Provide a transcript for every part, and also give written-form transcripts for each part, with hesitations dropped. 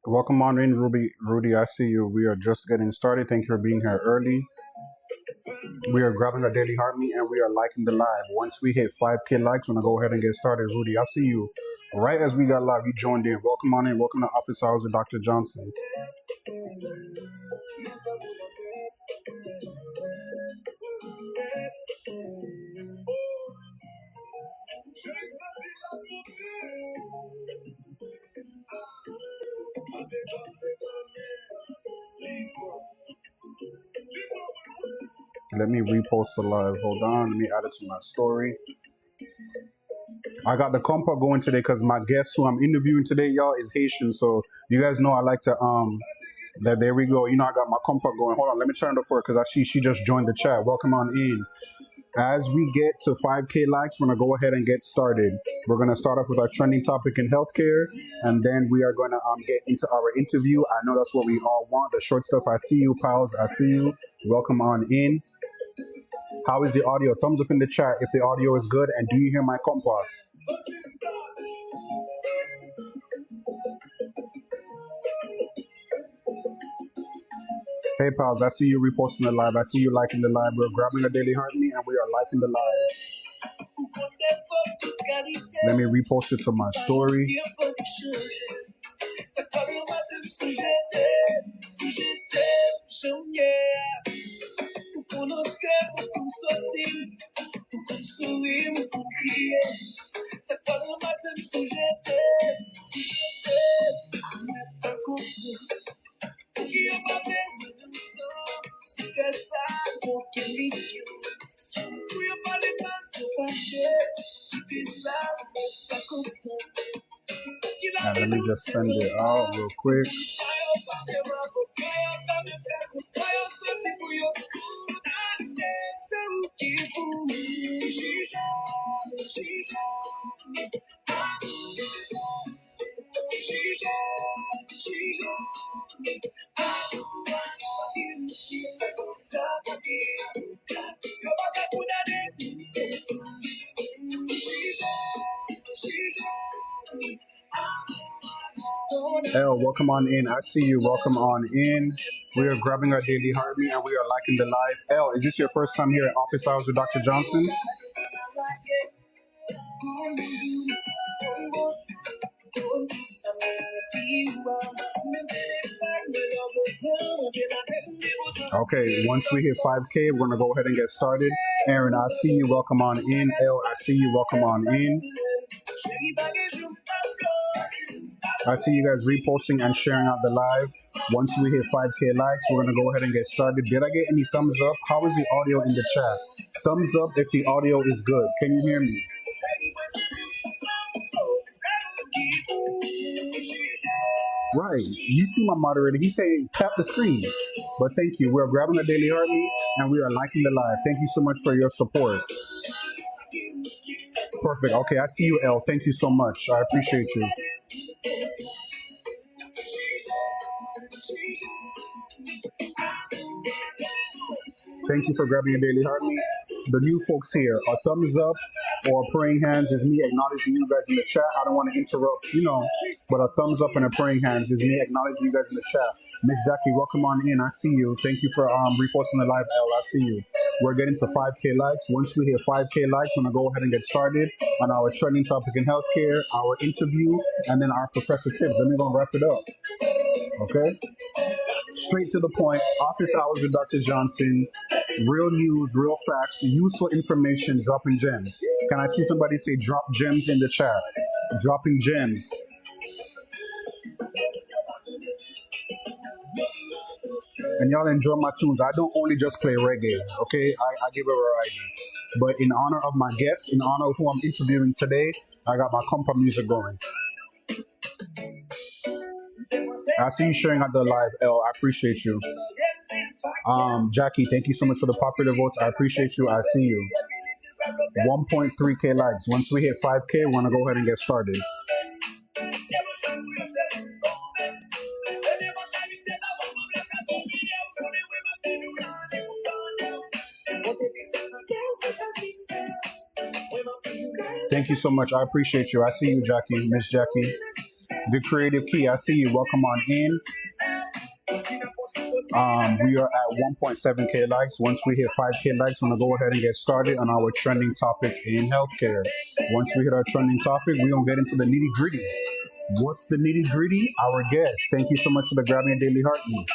Welcome on in, Rudy, I see you. We are just getting started. Thank you for being here early. We are grabbing our daily heart meet and we are liking the live. Once we hit 5K likes, we're gonna go ahead and get started. Rudy, I see you. Right as we got live, you joined in. Welcome on in. Welcome to Office Hours with Dr. Johnson. Let me repost the live. Hold on. Let me add it to my story. I got the compa going today because my guest who I'm interviewing today, y'all, is Haitian. So you guys know I like to that there we go. You know I got my compa going. Hold on, let me turn it off for her because I see she just joined the chat. Welcome on in. As we get to 5K likes, we're gonna go ahead and get started. We're gonna start off with our trending topic in healthcare, and then we are gonna get into our interview. I know that's what we all want. The short stuff. I see you, pals. I see you. Welcome on in. How is the audio? Thumbs up in the chat if the audio is good. And do you hear my compa? Hey pals, I see you reposting the live. I see you liking the live. We're grabbing the daily heart me and we are liking the live. Let me repost it to my story. And let me just send it out real quick. L, welcome on in. I see you. Welcome on in. We are grabbing our daily heartbeat and we are liking the live. L, is this your first time here at Office Hours with Dr. Johnson? Okay, once we hit 5K, we're gonna go ahead and get started. Aaron, I see you. Welcome on in. L, I see you. Welcome on in. I see you guys reposting and sharing out the live. Once we hit 5K likes, we're gonna go ahead and get started. Did I get any thumbs up? How is the audio in the chat? Thumbs up if the audio is good. Can you hear me? Right. You see my moderator. He say tap the screen. But thank you. We're grabbing a daily heartbeat and we are liking the live. Thank you so much for your support. Perfect. Okay, I see you, L. Thank you so much. I appreciate you. Thank you for grabbing a daily heartbeat. The new folks here, a thumbs up or a praying hands is me acknowledging you guys in the chat. I don't want to interrupt, but a thumbs up and a praying hands is me acknowledging you guys in the chat. Miss Jackie, welcome on in. I see you. Thank you for reposting the live, L. I see you. We're getting to 5K likes. Once we hit 5K likes, I'm going to go ahead and get started on our trending topic in healthcare, our interview, and then our professor tips. Then we're going to wrap it up. Okay? Straight to the point. Office Hours with Dr. Johnson. Real news, real facts, useful information, dropping gems. Can I see somebody say drop gems in the chat? Dropping gems. And y'all enjoy my tunes. I don't only just play reggae, okay? I give a variety. But in honor of my guests, in honor of who I'm interviewing today, I got my compa music going. I see you sharing out the live, L. I appreciate you. Jackie, thank you so much for the popular votes. I appreciate you. I see you. 1.3K likes. Once we hit 5K, we're going to go ahead and get started. Thank you so much. I appreciate you. I see you, Jackie, Miss Jackie. The Creative Key, I see you. Welcome on in. We are at 1.7K likes. Once we hit 5K likes, I'm going to go ahead and get started on our trending topic in healthcare. Once we hit our trending topic, we're going to get into the nitty gritty. What's the nitty gritty? Our guest. Thank you so much for the Grabbing a Daily Heartbeat.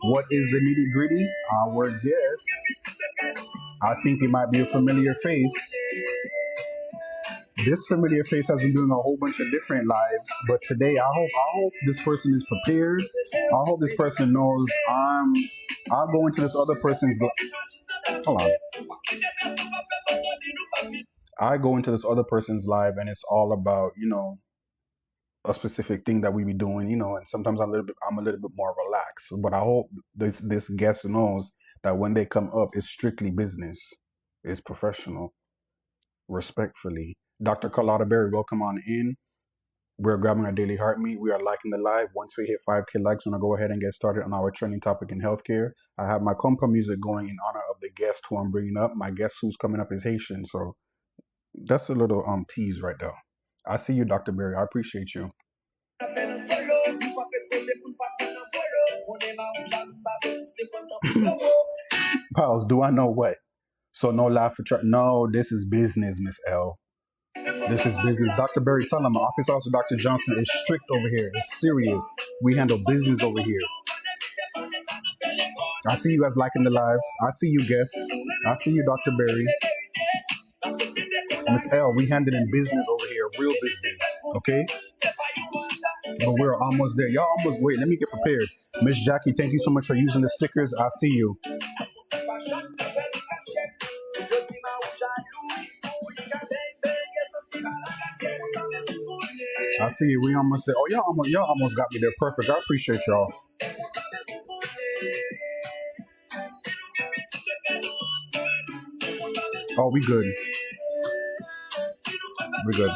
What is the nitty gritty? Our guest. I think it might be a familiar face. This familiar face has been doing a whole bunch of different lives, but today I hope this person is prepared. I hope this person knows I'll go into this other person's hold on. I go into this other person's life and it's all about, a specific thing that we be doing, and sometimes I'm a little bit more relaxed. But I hope this guest knows that when they come up, it's strictly business. It's professional. Respectfully. Dr. Carlotta Berry, welcome on in. We're grabbing our daily heartbeat. We are liking the live. Once we hit 5K likes, I'm going to go ahead and get started on our trending topic in healthcare. I have my compa music going in honor of the guest who I'm bringing up. My guest who's coming up is Haitian, so that's a little tease right there. I see you, Dr. Berry. I appreciate you. Pals, do I know what? So no laugh for no, this is business, Miss L. This is business. Dr. Berry, tell him Office Officer Dr. Johnson is strict over here. It's serious. We handle business over here. I see you guys liking the live. I see you, guests. I see you, Dr. Berry. Miss L, we handle in business over here. Real business. Okay? But we're almost there. Y'all almost wait. Let me get prepared. Miss Jackie, thank you so much for using the stickers. I see you. I see you. We almost there. Oh, y'all almost got me there. Perfect. I appreciate y'all. Oh, we good. We good.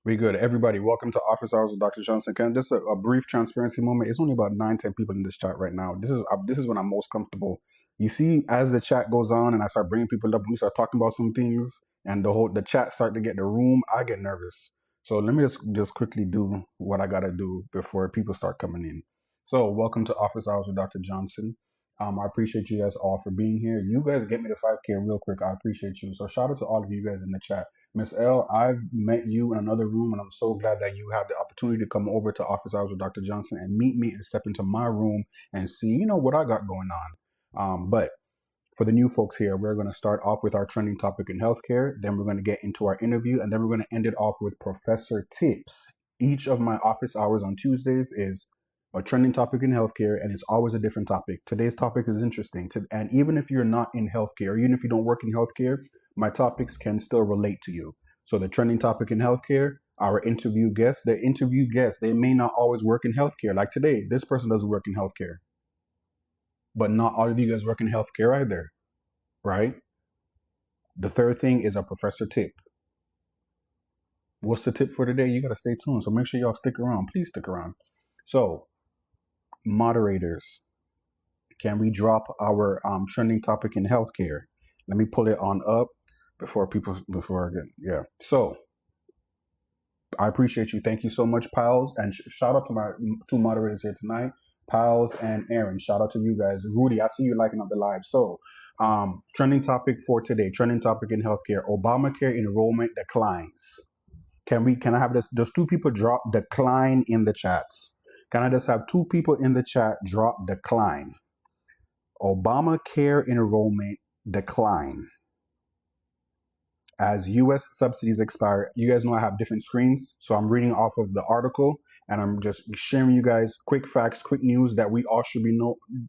We good. Everybody, welcome to Office Hours with Dr. Johnson. Can just a brief transparency moment. It's only about 9-10 people in this chat right now. This is when I'm most comfortable. You see, as the chat goes on and I start bringing people up, we start talking about some things, and the chat start to get the room. I get nervous. So let me just quickly do what I gotta do before people start coming in. So welcome to Office Hours with Dr. Johnson. I appreciate you guys all for being here. You guys get me to 5K real quick. I appreciate you. So shout out to all of you guys in the chat. Miss L, I've met you in another room, and I'm so glad that you have the opportunity to come over to Office Hours with Dr. Johnson and meet me and step into my room and see, what I got going on. But for the new folks here, we're going to start off with our trending topic in healthcare. Then we're going to get into our interview, and then we're going to end it off with Professor Tips. Each of my office hours on Tuesdays is a trending topic in healthcare, and it's always a different topic. Today's topic is interesting. And even if you're not in healthcare, or even if you don't work in healthcare, my topics can still relate to you. So the trending topic in healthcare, our interview guests, they may not always work in healthcare. Like today, this person doesn't work in healthcare. But not all of you guys work in healthcare either, right? The third thing is a professor tip. What's the tip for today? You got to stay tuned. So make sure y'all stick around. Please stick around. So, moderators, can we drop our trending topic in healthcare? Let me pull it on up before again. Yeah. So, I appreciate you. Thank you so much, Pals. And shout out to my two moderators here tonight, Pals and Aaron. Shout out to you guys. Rudy, I see you liking up the live. So, trending topic for today, trending topic in healthcare, Obamacare enrollment declines. Can I have this? Just two people drop decline in the chats. Can I just have two people in the chat drop decline? Obamacare enrollment decline. As U.S. subsidies expire, you guys know I have different screens, so I'm reading off of the article, and I'm just sharing you guys quick facts, quick news that we all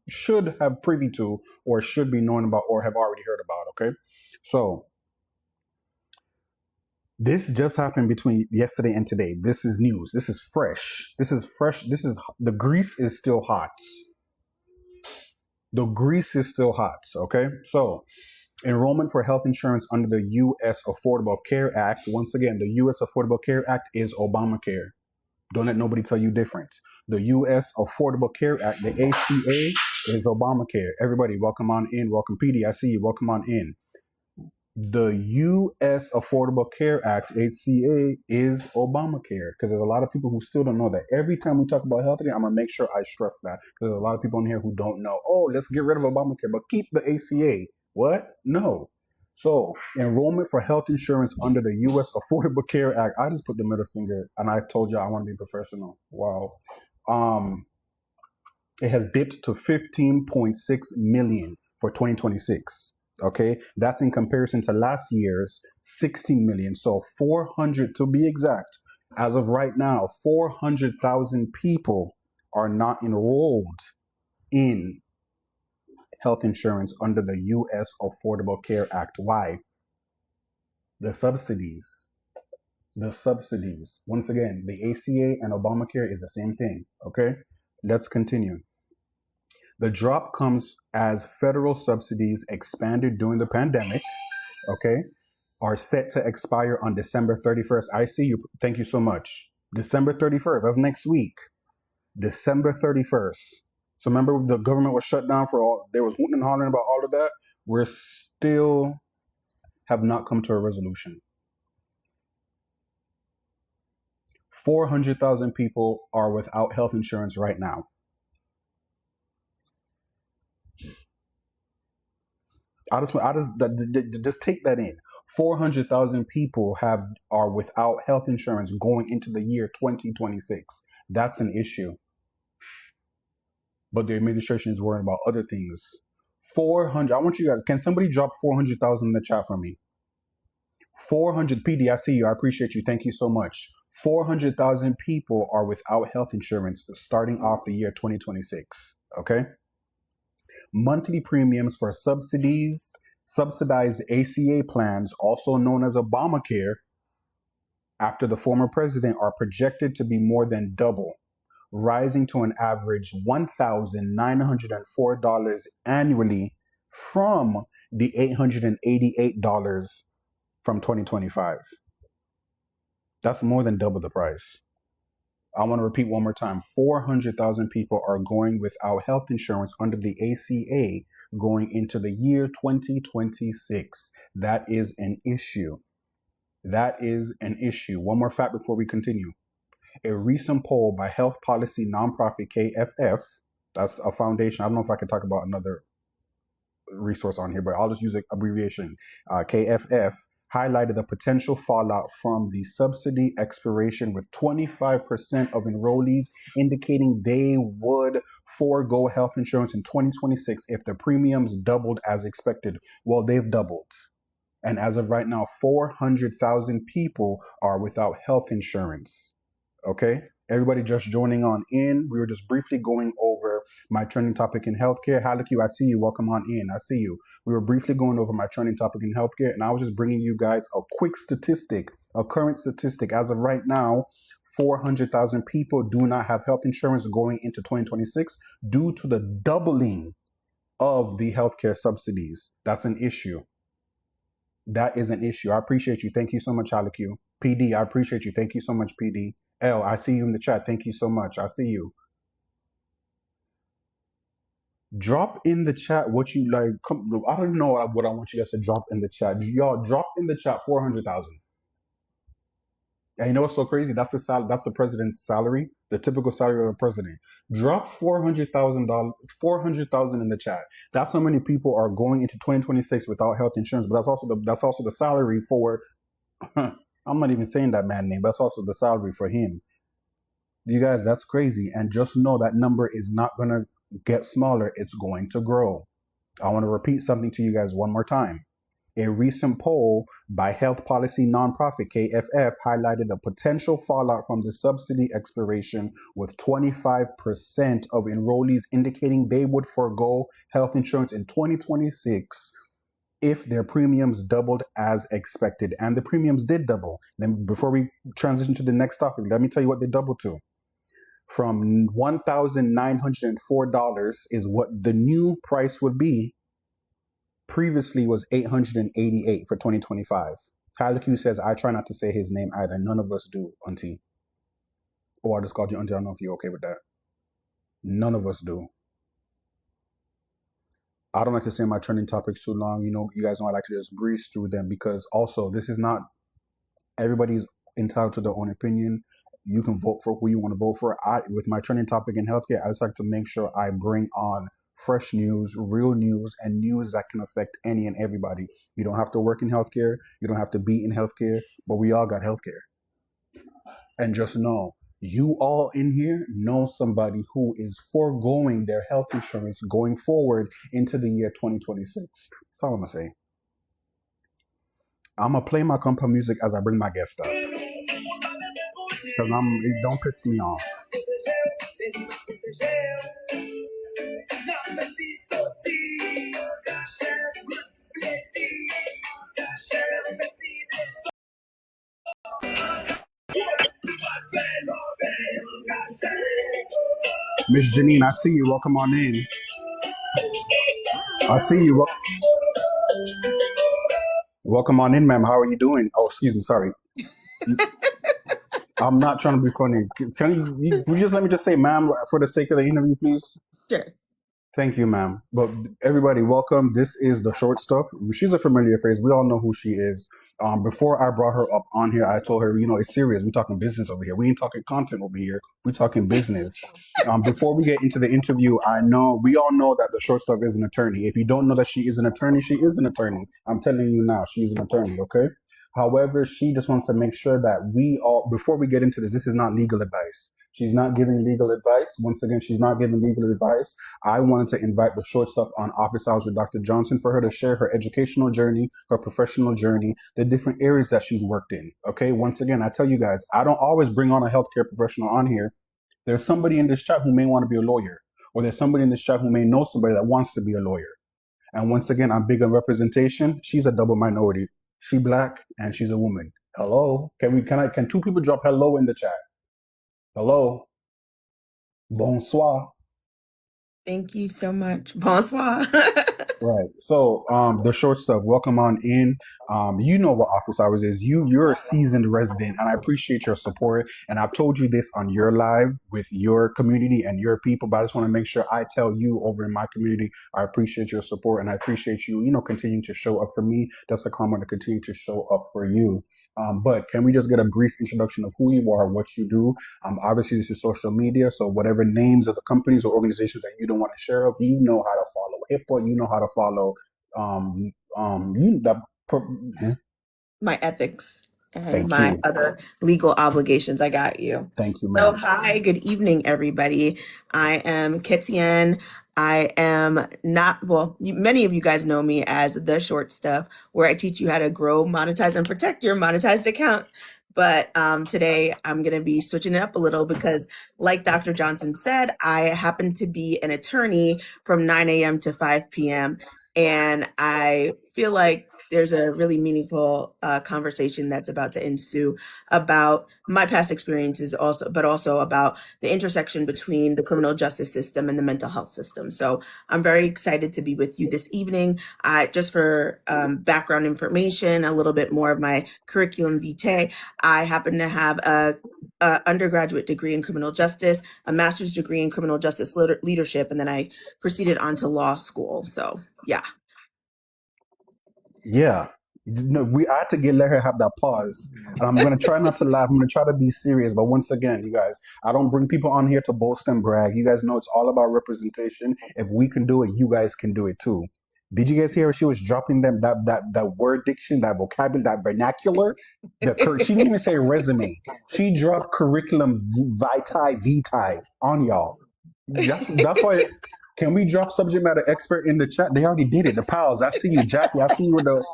should have privy to, or should be knowing about, or have already heard about. Okay, so this just happened between yesterday and today. This is news. This is fresh. The grease is still hot. The grease is still hot. Okay, so enrollment for health insurance under the U.S. Affordable Care Act. Once again, the U.S. Affordable Care Act is Obamacare. Don't let nobody tell you different. The U.S. Affordable Care Act, the ACA, is Obamacare. Everybody, welcome on in. Welcome, PD. I see you. Welcome on in. The U.S. Affordable Care Act, HCA, is Obamacare. Because there's a lot of people who still don't know that. Every time we talk about healthcare, I'm going to make sure I stress that. Because there's a lot of people in here who don't know. Oh, let's get rid of Obamacare, but keep the ACA. What? No. So, enrollment for health insurance under the U.S. Affordable Care Act. I just put the middle finger, and I told you I want to be professional. Wow. It has dipped to 15.6 million for 2026. Okay, that's in comparison to last year's 16 million. So 400 to be exact. As of right now, 400,000 people are not enrolled in health insurance under the U.S. Affordable Care Act. Why? The subsidies. The subsidies. Once again, the ACA and Obamacare is the same thing. Okay, let's continue. The drop comes as federal subsidies expanded during the pandemic, okay, are set to expire on December 31st. I see you. Thank you so much. December 31st. That's next week. December 31st. So remember the government was shut down for all, they was hooting and hollering about all of that. We're still have not come to a resolution. 400,000 people are without health insurance right now. Just take that in. 400,000 people are without health insurance going into the year 2026. That's an issue. But the administration is worrying about other things. 400. I want you guys. Can somebody drop 400,000 in the chat for me? 400 PD. I see you. I appreciate you. Thank you so much. 400,000 people are without health insurance starting off the year 2026. Okay. Monthly premiums for subsidized ACA plans, also known as Obamacare, after the former president, are projected to be more than double, rising to an average $1,904 annually from the $888 from 2025. That's more than double the price. I want to repeat one more time. 400,000 people are going without health insurance under the ACA going into the year 2026. That is an issue. That is an issue. One more fact before we continue. A recent poll by health policy nonprofit KFF, that's a foundation. I don't know if I can talk about another resource on here, but I'll just use an abbreviation. KFF highlighted the potential fallout from the subsidy expiration, with 25% of enrollees indicating they would forego health insurance in 2026 if the premiums doubled as expected. Well, they've doubled. And as of right now, 400,000 people are without health insurance. Okay? Everybody just joining on in. We were just briefly going over my trending topic in healthcare. Halaku, I see you. Welcome on in. I see you. We were briefly going over my trending topic in healthcare, and I was just bringing you guys a quick statistic, a current statistic. As of right now, 400,000 people do not have health insurance going into 2026 due to the doubling of the healthcare subsidies. That's an issue. That is an issue. I appreciate you. Thank you so much, Halaku. PD, I appreciate you. Thank you so much, PD. L, I see you in the chat. Thank you so much. I see you. Drop in the chat what you like. I don't even know what I want you guys to drop in the chat. Y'all drop in the chat 400,000. And you know what's so crazy? That's the president's salary, the typical salary of a president. Drop $400,000 in the chat. That's how many people are going into 2026 without health insurance. But that's also the salary for. I'm not even saying that man name. That's also the salary for him. You guys, that's crazy. And just know that number is not going to get smaller. It's going to grow. I want to repeat something to you guys one more time. A recent poll by health policy nonprofit KFF highlighted the potential fallout from the subsidy expiration, with 25% of enrollees indicating they would forego health insurance in 2026 if their premiums doubled as expected. And the premiums did double. Then before we transition to the next topic, let me tell you what they doubled to. From $1,904 is what the new price would be. Previously was $888 for 2025. Halaku says, I try not to say his name either. None of us do, Auntie. Oh, I just called you Auntie. I don't know if you're okay with that. None of us do. I don't like to say my trending topics too long. You guys know I like to just breeze through them because also this is not everybody's entitled to their own opinion. You can vote for who you want to vote for. With my trending topic in healthcare, I just like to make sure I bring on fresh news, real news, and news that can affect any and everybody. You don't have to work in healthcare. You don't have to be in healthcare, but we all got healthcare. And just know, you all in here know somebody who is foregoing their health insurance going forward into the year 2026. That's all I'm going to say. I'm going to play my compa music as I bring my guest up. Because it don't piss me off. Miss Janine, I see you. Welcome on in. I see you. Welcome on in, ma'am. How are you doing? Oh, excuse me. Sorry. I'm not trying to be funny. Can you just let me just say, ma'am, for the sake of the interview, please? Sure. Thank you, ma'am. But everybody, welcome. This is The Short Stuff. She's a familiar face. We all know who she is. Before I brought her up on here, I told her, it's serious. We're talking business over here. We ain't talking content over here. We're talking business. Before we get into the interview, we all know that The Short Stuff is an attorney. If you don't know that she is an attorney, she is an attorney. I'm telling you now, she's an attorney, okay? However, she just wants to make sure that before we get into this is not legal advice. She's not giving legal advice. Once again, she's not giving legal advice. I wanted to invite The Short Stuff on Office Hours with Dr. Johnson for her to share her educational journey, her professional journey, the different areas that she's worked in. Okay, once again, I tell you guys, I don't always bring on a healthcare professional on here. There's somebody in this chat who may want to be a lawyer, or there's somebody in this chat who may know somebody that wants to be a lawyer. And once again, I'm big on representation. She's a double minority. She Black and she's a woman. Hello? Can two people drop hello in the chat? Hello? Bonsoir. Thank you so much. Bonsoir. Right. So, The Short Stuff, welcome on in. You know what Office Hours is. You're a seasoned resident, and I appreciate your support. And I've told you this on your live with your community and your people, but I just want to make sure I tell you over in my community, I appreciate your support, and I appreciate you, continuing to show up for me. That's a comment to continue to show up for you. But can we just get a brief introduction of who you are, what you do? Obviously, this is social media, so whatever names of the companies or organizations that you don't want to share of, you know how to follow HIPAA, you know how to follow my ethics and Thank my you. other legal obligations. I got you. Thank you, So, ma'am. hi, good evening, everybody. I am Ketienne. I am not, many of you guys know me as The Short Stuff, where I teach you how to grow, monetize, and protect your monetized account. But today I'm going to be switching it up a little because, like Dr. Johnson said, I happen to be an attorney from 9 a.m. to 5 p.m. And I feel like there's a really meaningful conversation that's about to ensue about my past experiences but also about the intersection between the criminal justice system and the mental health system. So I'm very excited to be with you this evening. Just for background information, a little bit more of my curriculum vitae. I happen to have a undergraduate degree in criminal justice, a master's degree in criminal justice leadership, and then I proceeded on to law school. So yeah. Yeah. I had to let her have that pause. And I'm going to try not to laugh. I'm going to try to be serious. But once again, you guys, I don't bring people on here to boast and brag. You guys know it's all about representation. If we can do it, you guys can do it too. Did you guys hear she was dropping them that word diction, that vocabulary, that vernacular? She didn't even say resume. She dropped curriculum vitae on y'all. That's why. Can we drop subject matter expert in the chat? They already did it. The pals. I see you, Jackie. I see you with the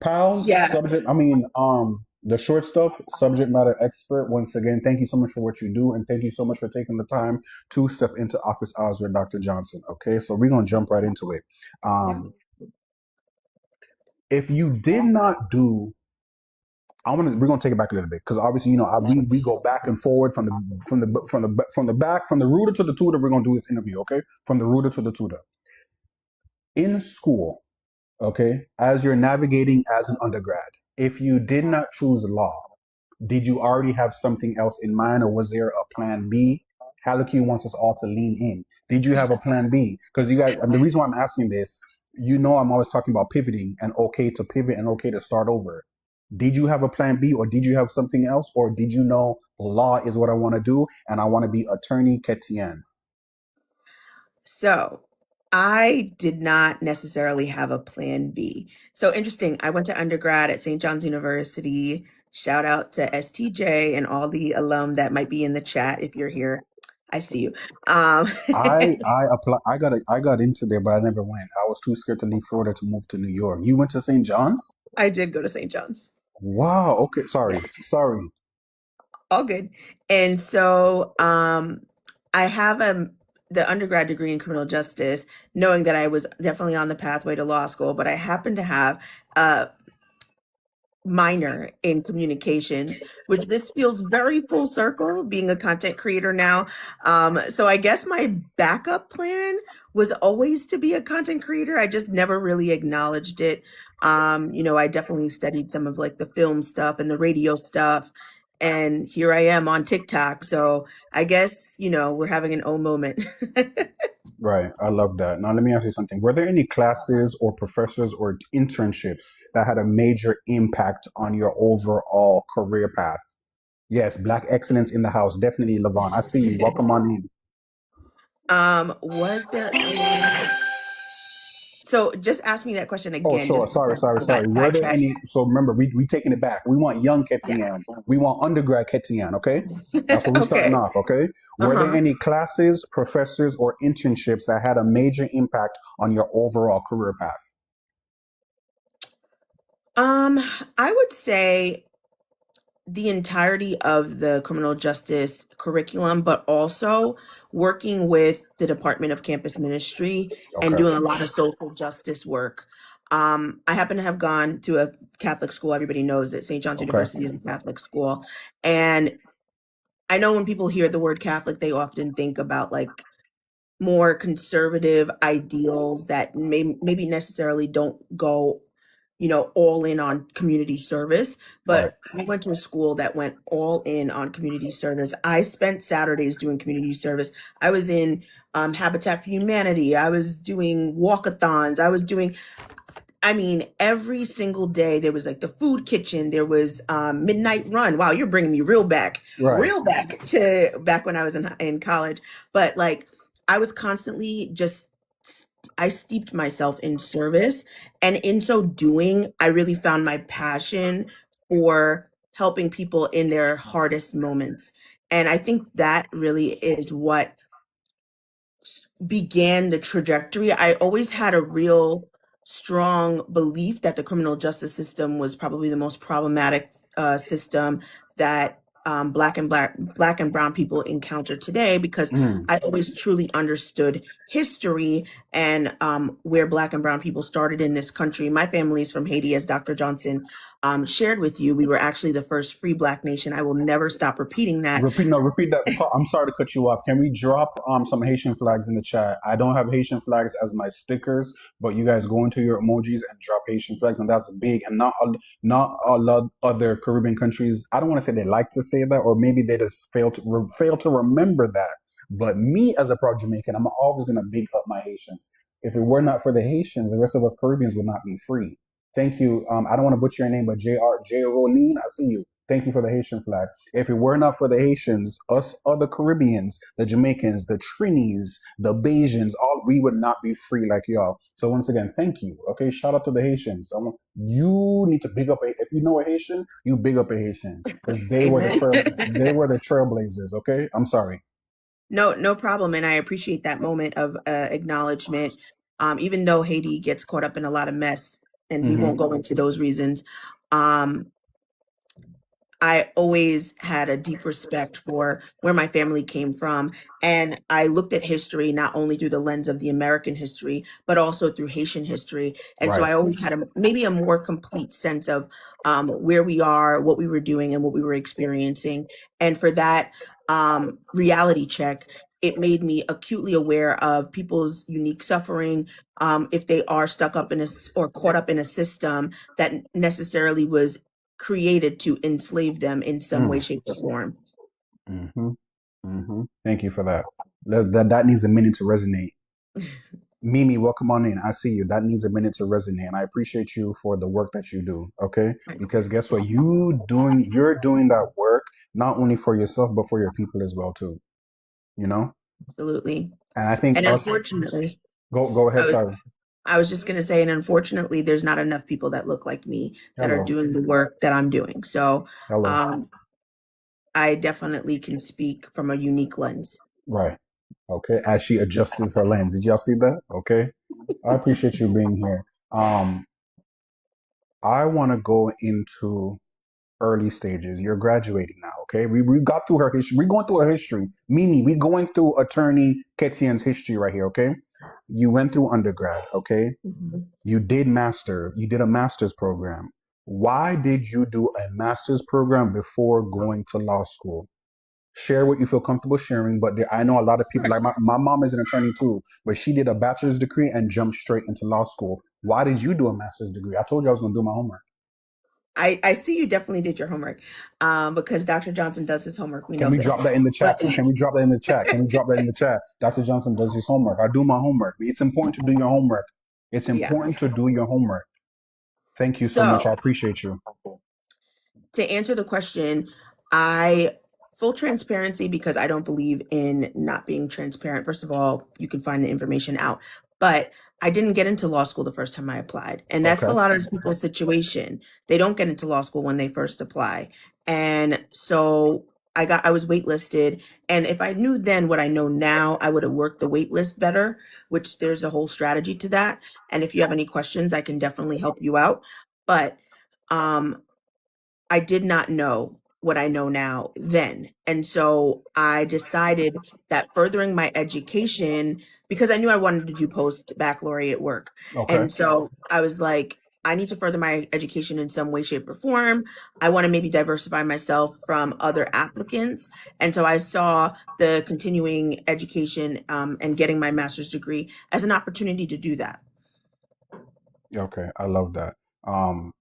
pals. Yeah. The Short Stuff, subject matter expert. Once again, thank you so much for what you do, and thank you so much for taking the time to step into Office Hours with Dr. Johnson. Okay, so we're gonna jump right into it. If you did not do, we're gonna take it back a little bit because obviously we go back and forward from the back from the rooter to the tutor. We're gonna do this interview, okay? From the rooter to the tutor. In school, okay, as you're navigating as an undergrad, if you did not choose law, did you already have something else in mind, or was there a plan B? Hallyu wants us all to lean in. Did you have a plan B? Because you guys, and the reason why I'm asking this, I'm always talking about pivoting and okay to pivot and okay to start over. Did you have a plan B, or did you have something else, or did you know law is what I want to do and I want to be attorney Ketien? So I did not necessarily have a plan B. So interesting. I went to undergrad at St. John's University. Shout out to STJ and all the alum that might be in the chat. If you're here, I see you. Um, I got into there, but I never went. I was too scared to leave Florida to move to New York. You went to St. John's? I did go to St. John's. Wow. Okay. Yeah, Sorry. all good. And so I have the undergrad degree in criminal justice, knowing that I was definitely on the pathway to law school, but I happen to have a minor in communications, which this feels very full circle being a content creator now. So I guess my backup plan was always to be a content creator. I just never really acknowledged it. I definitely studied some of like the film stuff and the radio stuff. And here I am on TikTok. So I guess, we're having an oh moment. Right. I love that. Now, let me ask you something. Were there any classes or professors or internships that had a major impact on your overall career path? Yes, Black excellence in the house. Definitely, Levon. I see you. Welcome on in. Was there any? So just ask me that question Oh, again, sure. just Sorry, to sorry, sorry. Were there backtrack. any? So remember, we taking it back. We want young Ketian. We want undergrad Ketian. Okay, that's what we're starting Okay. off. Okay. Were there Uh-huh. any classes, professors, or internships that had a major impact on your overall career path? I would say the entirety of the criminal justice curriculum, but also working with the Department of Campus Ministry and Okay. doing a lot of social justice work. I happen to have gone to a Catholic school. Everybody knows that St. John's Okay. University is a Catholic school. And I know when people hear the word Catholic, they often think about like more conservative ideals that maybe necessarily don't go, all in on community service. Right. But I went to a school that went all in on community service. I spent Saturdays doing community service. I was in Habitat for Humanity. I was doing walkathons. Every single day there was like the food kitchen, there was midnight run. Wow, you're bringing me Right. real back to back when I was in college. But like I was constantly just I steeped myself in service, and in so doing, I really found my passion for helping people in their hardest moments. And I think that really is what began the trajectory. I always had a real strong belief that the criminal justice system was probably the most problematic system that black and brown people encounter today, because Mm. I always truly understood history and where black and brown people started in this country. My family is from Haiti, as Dr. Johnson shared with you. We were actually the first free black nation. I will never stop repeating that. Repeat, no, repeat that. I'm sorry to cut you off. Can we drop some Haitian flags in the chat? I don't have Haitian flags as my stickers, but you guys go into your emojis and drop Haitian flags, and that's big. And not a lot other Caribbean countries. I don't want to say they like to say that, or maybe they just fail to remember that. But me as a proud Jamaican, I'm always gonna big up my Haitians. If it were not for the Haitians, the rest of us Caribbeans would not be free. Thank you. I don't want to butcher your name, but J. Rolene, I see you. Thank you for the Haitian flag. If it were not for the Haitians, us other Caribbeans, the Jamaicans, the Trinis, the Bajans, all we would not be free like y'all. So once again, thank you. Okay, shout out to the Haitians. You need to big up if you know a Haitian, you big up a Haitian because Amen. they were the trailblazers. Okay, I'm sorry. No problem. And I appreciate that moment of acknowledgement. Even though Haiti gets caught up in a lot of mess, and we won't Mm-hmm. go into those reasons. Um, I always had a deep respect for where my family came from. And I looked at history not only through the lens of the American history, but also through Haitian history. And so Right. I always had maybe a more complete sense of where we are, what we were doing, and what we were experiencing. And for that reality check, it made me acutely aware of people's unique suffering, if they are stuck up in or caught up in a system that necessarily was created to enslave them in some way, Mm. shape, or form. Mm-hmm. Thank you for that. That needs a minute to resonate. Mimi, welcome on in. I see you. That needs a minute to resonate, and I appreciate you for the work that you do. Okay, because guess what? You're doing that work not only for yourself but for your people as well too. You know, Absolutely. and I think And us. unfortunately, Go I ahead. was Sorry. I was just gonna say, and unfortunately, there's not enough people that look like me that are Hello. doing the work that I'm doing. So Hello. um, I definitely can speak from a unique lens. Right. Okay. As she adjusts her lens, did y'all see that? Okay. I appreciate you being here. Um, I want to go into early stages. You're graduating now, okay? We got through her history. We're going through her history. Mimi, we're going through attorney Ketien's history right here, okay? You went through undergrad, okay? Mhm. You did a master's program. Why did you do a master's program before going to law school? Share what you feel comfortable sharing, but I know a lot of people, Sure. like my mom is an attorney too, but she did a bachelor's degree and jumped straight into law school. Why did you do a master's degree? I told you I was going to do my homework. I see you definitely did your homework because Dr. Johnson does his homework. We Can know we this. drop that in the But chat too? Can we drop that in the chat? Can we drop that in the chat? Dr. Johnson does his homework. I do my homework. It's important to do your homework. It's yeah. important to do your homework. Thank you so much. I So appreciate you. to answer the question, I full transparency because I don't believe in not being transparent. First of all, you can find the information out, but I didn't get into law school the first time I applied. And that's a Okay. lot of people's situation. They don't get into law school when they first apply. And so I was waitlisted. And if I knew then what I know now, I would have worked the waitlist better, which there's a whole strategy to that. And if you have any questions, I can definitely help you out. But um I did not know what I know now then. And so I decided that furthering my education, because I knew I wanted to do post baccalaureate work. Okay. And so I was like, I need to further my education in some way, shape, or form. I want to maybe diversify myself from other applicants. And so I saw the continuing education and getting my master's degree as an opportunity to do that. Okay. I love that. Um,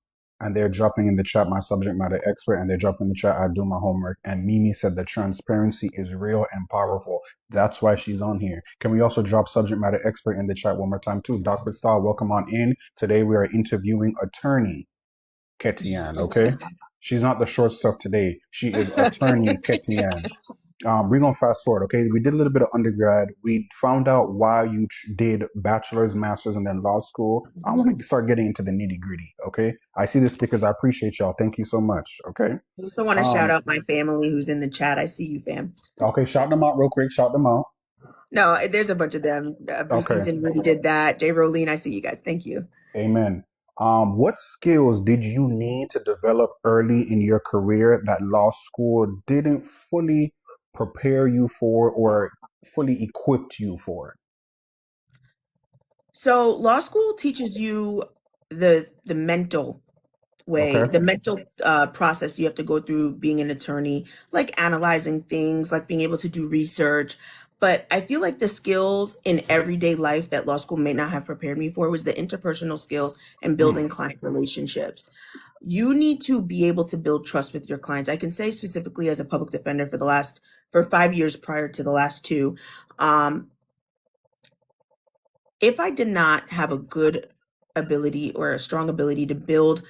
and they're dropping in the chat my subject matter expert, and they're dropping in the chat I do my homework. And Mimi said the transparency is real and powerful. That's why she's on here. Can we also drop subject matter expert in the chat one more time too? Dr. Star, welcome on in. Today we are interviewing attorney Ketian, okay? She's not the short stuff today. She is attorney Ketian. We're gonna fast forward, okay? We did a little bit of undergrad. We found out why you did bachelor's, master's, and then law school. I want to start getting into the nitty gritty, okay? I see the stickers. I appreciate y'all. Thank you so much, okay? I also want to shout Um, out my family who's in the chat. I see you, fam. okay, shout them out real quick. Shout them out. No, there's a bunch of them. Okay, Brucey's and Rudy did that. Jay Roline, I see you guys. Thank you. amen. What skills did you need to develop early in your career that law school didn't fully prepare you for or fully equipped you for? So law school teaches you the mental way, Okay. the mental process you have to go through being an attorney, like analyzing things, like being able to do research. But I feel like the skills in everyday life that law school may not have prepared me for was the interpersonal skills and Mm, building client relationships. You need to be able to build trust with your clients. I can say specifically as a public defender for 5 years prior to the last two, um, if I did not have a good ability or a strong ability to build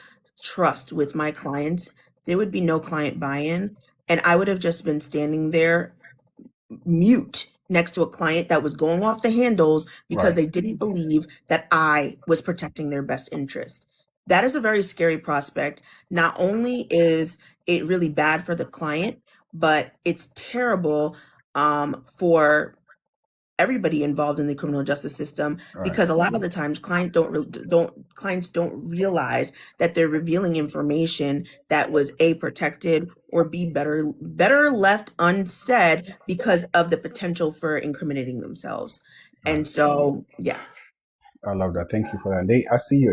trust with my clients, there would be no client buy-in. And I would have just been standing there mute next to a client that was going off the handles because right. they didn't believe that I was protecting their best interest. That is a very scary prospect. Not only is it really bad for the client, but it's terrible for everybody involved in the criminal justice system Right. because a lot of the times clients don't realize that they're revealing information that was a protected or b better left unsaid because of the potential for incriminating themselves. Right. And so yeah. I love that. Thank you for that. I see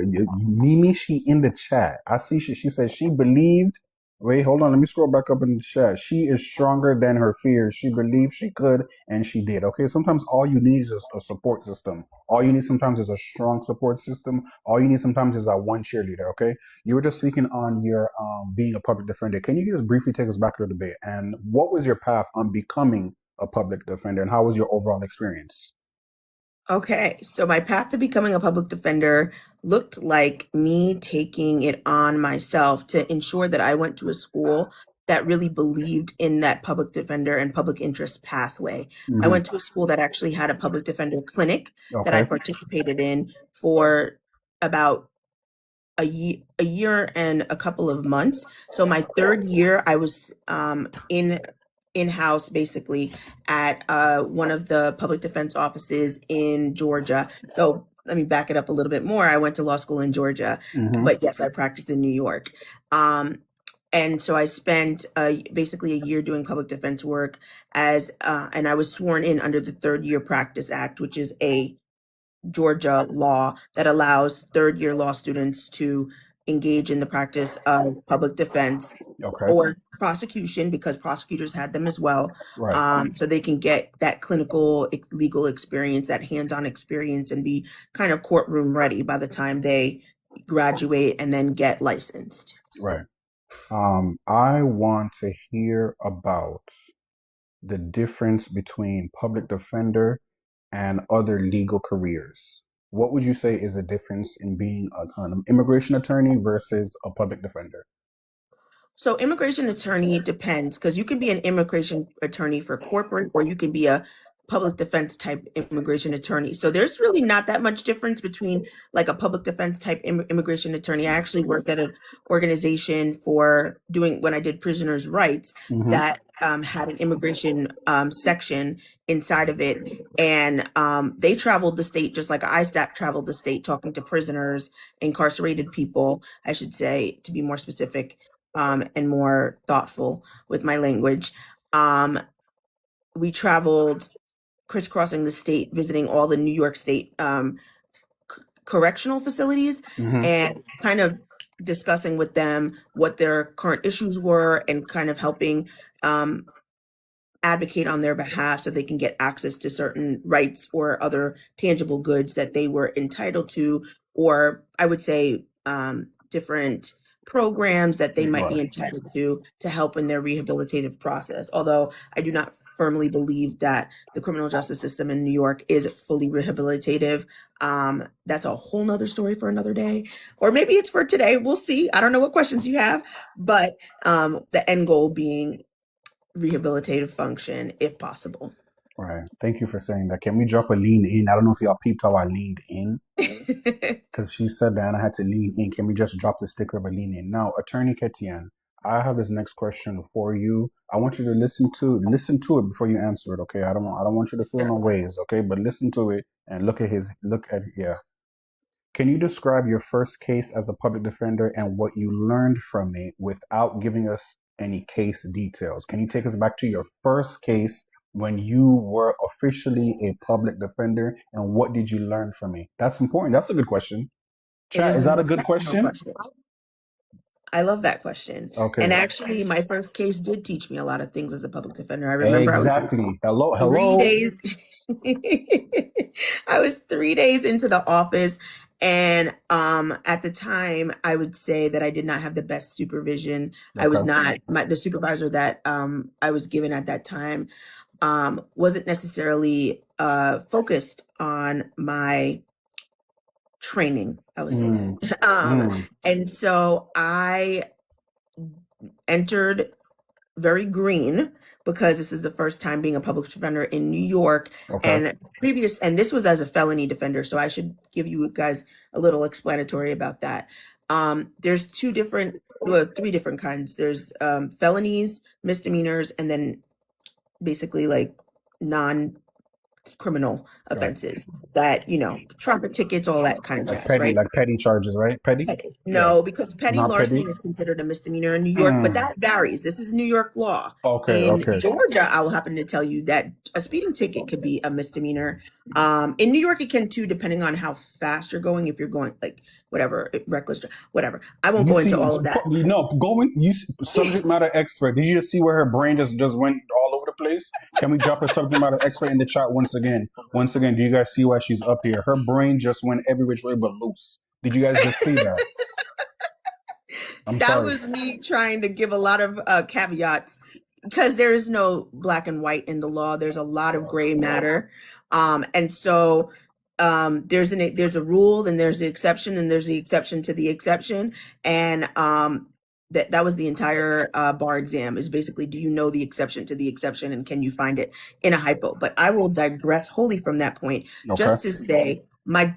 Mimi. She in the chat. I see. She said she believed. Wait, hold on. Let me scroll back up in the chat. She is stronger than her fears. She believed she could, and she did. Okay. Sometimes all you need is a support system. All you need sometimes is a strong support system. All you need sometimes is that one cheerleader. Okay. You were just speaking on your being a public defender. Can you just briefly take us back to the debate and what was your path on becoming a public defender, and how was your overall experience? Okay, so my path to becoming a public defender looked like me taking it on myself to ensure that I went to a school that really believed in that public defender and public interest pathway. I Hmm. went to a school that actually had a public defender clinic that I Okay. participated in for about a year and a couple of months. So my third year, I was in-house basically at one of the public defense offices in Georgia. So let me back it up a little bit more. I went to law school in Georgia, Hmm. but yes, I practiced in New York. Um, and so I spent basically a year doing public defense work and I was sworn in under the Third Year Practice Act, which is a Georgia law that allows third year law students to engage in the practice of public defense Okay. or prosecution, because prosecutors had them as well. Right. So they can get that clinical legal experience, that hands-on experience, and be kind of courtroom ready by the time they graduate and then get licensed. Right. I want to hear about the difference between public defender and other legal careers. What would you say is the difference in being an immigration attorney versus a public defender? So immigration attorney, it depends, because you can be an immigration attorney for corporate or you can be a public defense type immigration attorney. So there's really not that much difference between like a public defense type immigration attorney. I actually worked at an organization for doing when I did prisoners' rights Hmm. that had an immigration section inside of it. And they traveled the state just like ISTAT traveled the state, talking to prisoners, incarcerated people, I should say, to be more specific and more thoughtful with my language. We traveled crisscrossing the state, visiting all the New York State correctional facilities Hmm. and kind of discussing with them what their current issues were and kind of helping um, advocate on their behalf so they can get access to certain rights or other tangible goods that they were entitled to, or I would say different programs that they might be Right. entitled to help in their rehabilitative process. Although I do not firmly believe that the criminal justice system in New York is fully rehabilitative. That's a whole nother story for another day, or maybe it's for today. We'll see. I don't know what questions you have, but the end goal being rehabilitative function if possible. Right. Thank you for saying that. Can we drop a lean in? I don't know if y'all peeped how I leaned in because she said that and I had to lean in. Can we just drop the sticker of a lean in? Now, Attorney Ketian, I have this next question for you. I want you to listen to it before you answer it. Okay. I don't want you to feel no ways. Okay. But listen to it and look at yeah. Can you describe your first case as a public defender and what you learned from it without giving us any case details? Can you take us back to your first case when you were officially a public defender and what did you learn from it? That's important. That's a good question. It Chat, is is an that a good exceptional question? question. I love that question. And Okay. actually, my first case did teach me a lot of things as a public defender. I remember I was Exactly. Hello, 3 days. hello. I was 3 days into the office, and at the time, I would say that I did not have the best supervision. I was Okay. not the supervisor that I was given at that time wasn't necessarily focused on my training. I would say Mm, that. mm, And so I entered very green because this is the first time being a public defender in New York, okay. and this was as a felony defender, so I should give you guys a little explanatory about that. There's three different kinds. There's felonies, misdemeanors, and then basically like non criminal Right. offenses that, traffic tickets, all that kind of jazz, right? Like petty charges, right? Petty? Petty. Yeah. No, because petty Not larceny petty? is considered a misdemeanor in New York, but Mm. that varies. This is New York law. Okay, In okay. Georgia, I will happen to tell you that a speeding ticket could be a misdemeanor. In New York, it can too, depending on how fast you're going. If you're going like whatever, reckless, whatever. I won't You go see, into all of that. subject matter expert. Did you just see where her brain just went all over the place? Can we drop a subject matter expert in the chat once again? Once again, do you guys see why she's up here? Her brain just went every which way but loose. Did you guys just see that? I'm That sorry. was me trying to give a lot of caveats because there is no black and white in the law. There's a lot of gray matter. And so there's a rule and there's the exception and there's the exception to the exception. And that was the entire bar exam, is basically, do you know the exception to the exception and can you find it in a hypo? But I will digress wholly from that point Okay. just to say my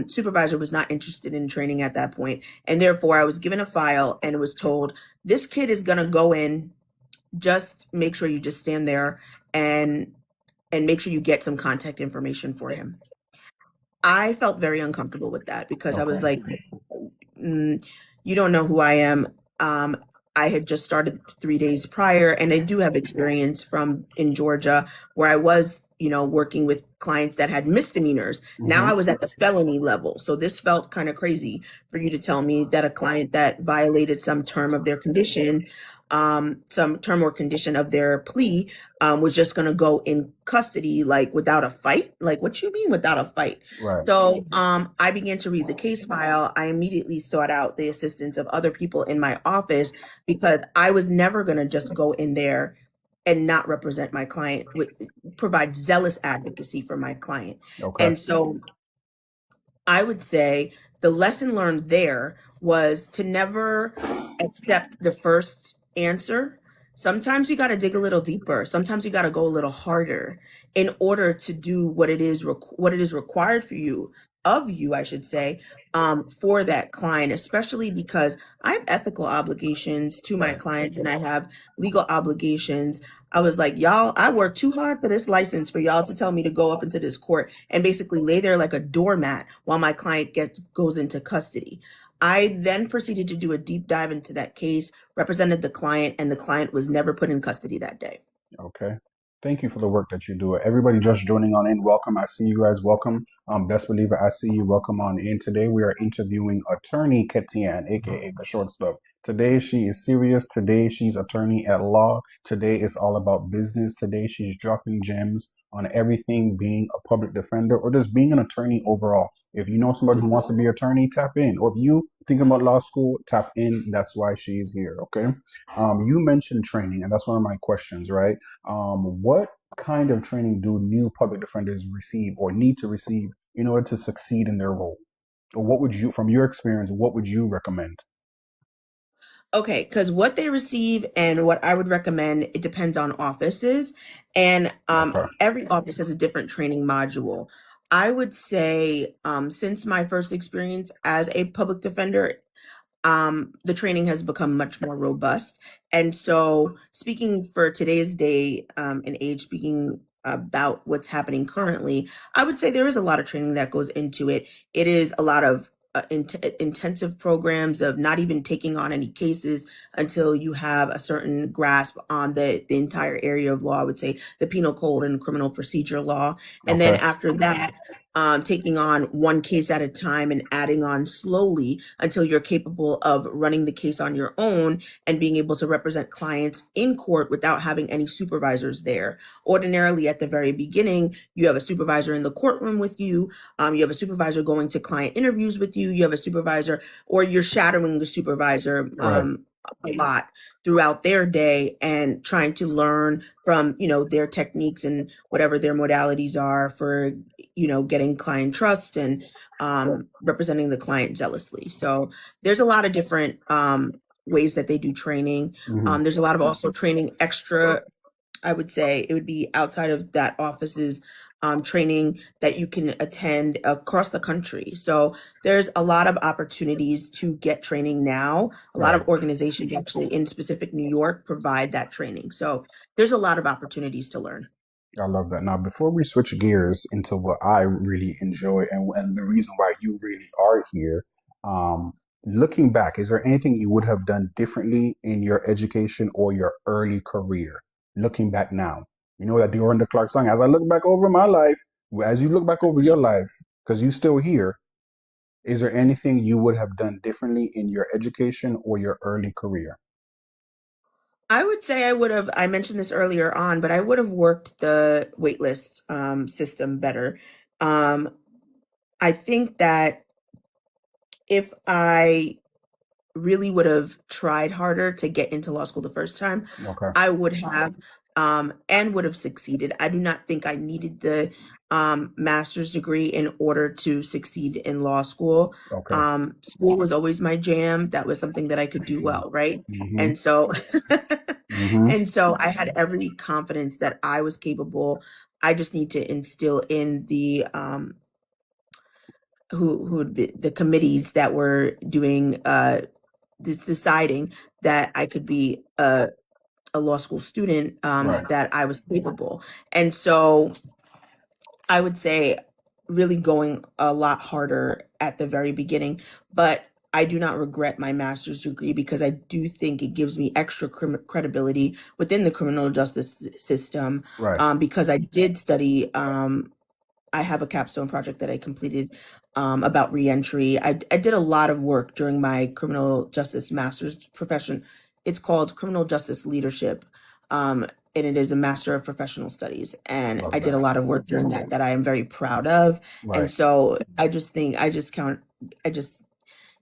supervisor was not interested in training at that point, and therefore I was given a file and was told, this kid is going to go in, just make sure you just stand there and make sure you get some contact information for him. I felt very uncomfortable with that because I was Okay. like, you don't know who I am. I had just started 3 days prior, and I do have experience from in Georgia where I was, working with clients that had misdemeanors. Now I was at the felony level. So this felt kind of crazy for you to tell me that a client that violated some term of their condition, some term or condition of their plea, was just going to go in custody, like without a fight. Like, what you mean without a fight? Right. So I began to read the case file. I immediately sought out the assistance of other people in my office because I was never going to just go in there and not represent my client, provide zealous advocacy for my client. Okay. And so I would say the lesson learned there was to never accept the first answer. Sometimes you got to dig a little deeper. Sometimes you got to go a little harder in order to do what it is required of you, I should say, for that client, especially because I have ethical obligations to my clients and I have legal obligations. I was like, y'all, I worked too hard for this license for y'all to tell me to go up into this court and basically lay there like a doormat while my client goes into custody. I then proceeded to do a deep dive into that case, represented the client, and the client was never put in custody that day. Okay. Thank you for the work that you do. Everybody just joining on in, welcome. I see you guys. Welcome. Best Believer, I see you. Welcome on in. Today we are interviewing attorney Ketian, aka the short stuff. Today she is serious. Today she's attorney at law. Today is all about business. Today she's dropping gems on everything being a public defender or just being an attorney overall. If you know somebody who wants to be an attorney, tap in. Or if you thinking about law school, tap in. That's why she's here. Okay. You mentioned training, and that's one of my questions, right? What kind of training do new public defenders receive or need to receive in order to succeed in their role? Or what would you, from your experience, what would you recommend? Okay, because what they receive and what I would recommend, it depends on offices, and Okay. every office has a different training module. I would say, since my first experience as a public defender, the training has become much more robust. And so, speaking for today's day and age, speaking about what's happening currently, I would say there is a lot of training that goes into it. It is a lot of intensive programs of not even taking on any cases until you have a certain grasp on the entire area of law. I would say the penal code and criminal procedure law. And then Okay. after that, taking on one case at a time and adding on slowly until you're capable of running the case on your own and being able to represent clients in court without having any supervisors there. Ordinarily, at the very beginning, you have a supervisor in the courtroom with you. You have a supervisor going to client interviews with you. You have a supervisor, or you're shadowing the supervisor Right. a lot throughout their day and trying to learn from their techniques and whatever their modalities are for getting client trust and representing the client zealously. So there's a lot of different ways that they do training. Mhm. There's a lot of also training extra. I would say it would be outside of that office's training that you can attend across the country. So there's a lot of opportunities to get training now. A lot Right. of organizations actually in specific New York provide that training. So there's a lot of opportunities to learn. I love that. Now, before we switch gears into what I really enjoy and the reason why you really are here, um, looking back, is there anything you would have done differently in your education or your early career? Looking back now, you know that Dorinda Clark song, as I look back over my life, as you look back over your life, because you're still here, is there anything you would have done differently in your education or your early career? I would say I mentioned this earlier on, but I would have worked the waitlist system better. Um, I think that if I really would have tried harder to get into law school the first time, Okay. I would have and would have succeeded. I do not think I needed the master's degree in order to succeed in law school. Okay. School was always my jam. That was something that I could do well, right? Mm-hmm. And so Mm-hmm. and so I had every confidence that I was capable. I just need to instill in the who would be the committees that were doing deciding that I could be a law school student, Right. that I was capable. And so I would say really going a lot harder at the very beginning, but I do not regret my master's degree because I do think it gives me extra credibility within the criminal justice system, Right. because I did study. I have a capstone project that I completed about reentry. I did a lot of work during my criminal justice master's profession. It's called criminal justice leadership, and it is a master of professional studies. And Love I did a that. lot of work during that I am very proud of. And Right. so I just think I just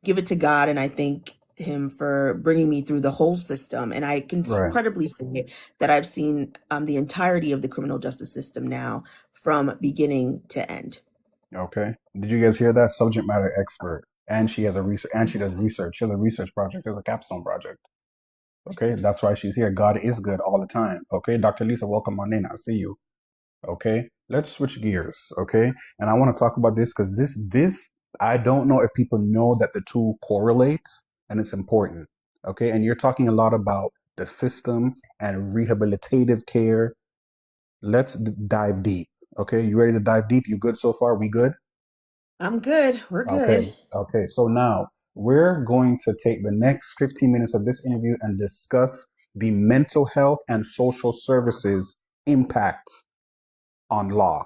give it to God, and I thank him for bringing me through the whole system. And I can Right. credibly say that I've seen the entirety of the criminal justice system now from beginning to end. Okay. Did you guys hear that? Subject matter expert. And she has a research and she does research. She has a research project. There's a capstone project. Okay. That's why she's here. God is good all the time. Okay. Dr. Lisa, welcome on in. I see you. Okay. Let's switch gears. Okay. And I want to talk about this because this, I don't know if people know that the two correlate and it's important. Okay. And you're talking a lot about the system and rehabilitative care. Let's dive deep. Okay. You ready to dive deep? You good so far? We good? I'm good. We're Okay, good. okay. So now we're going to take the next 15 minutes of this interview and discuss the mental health and social services impact on law,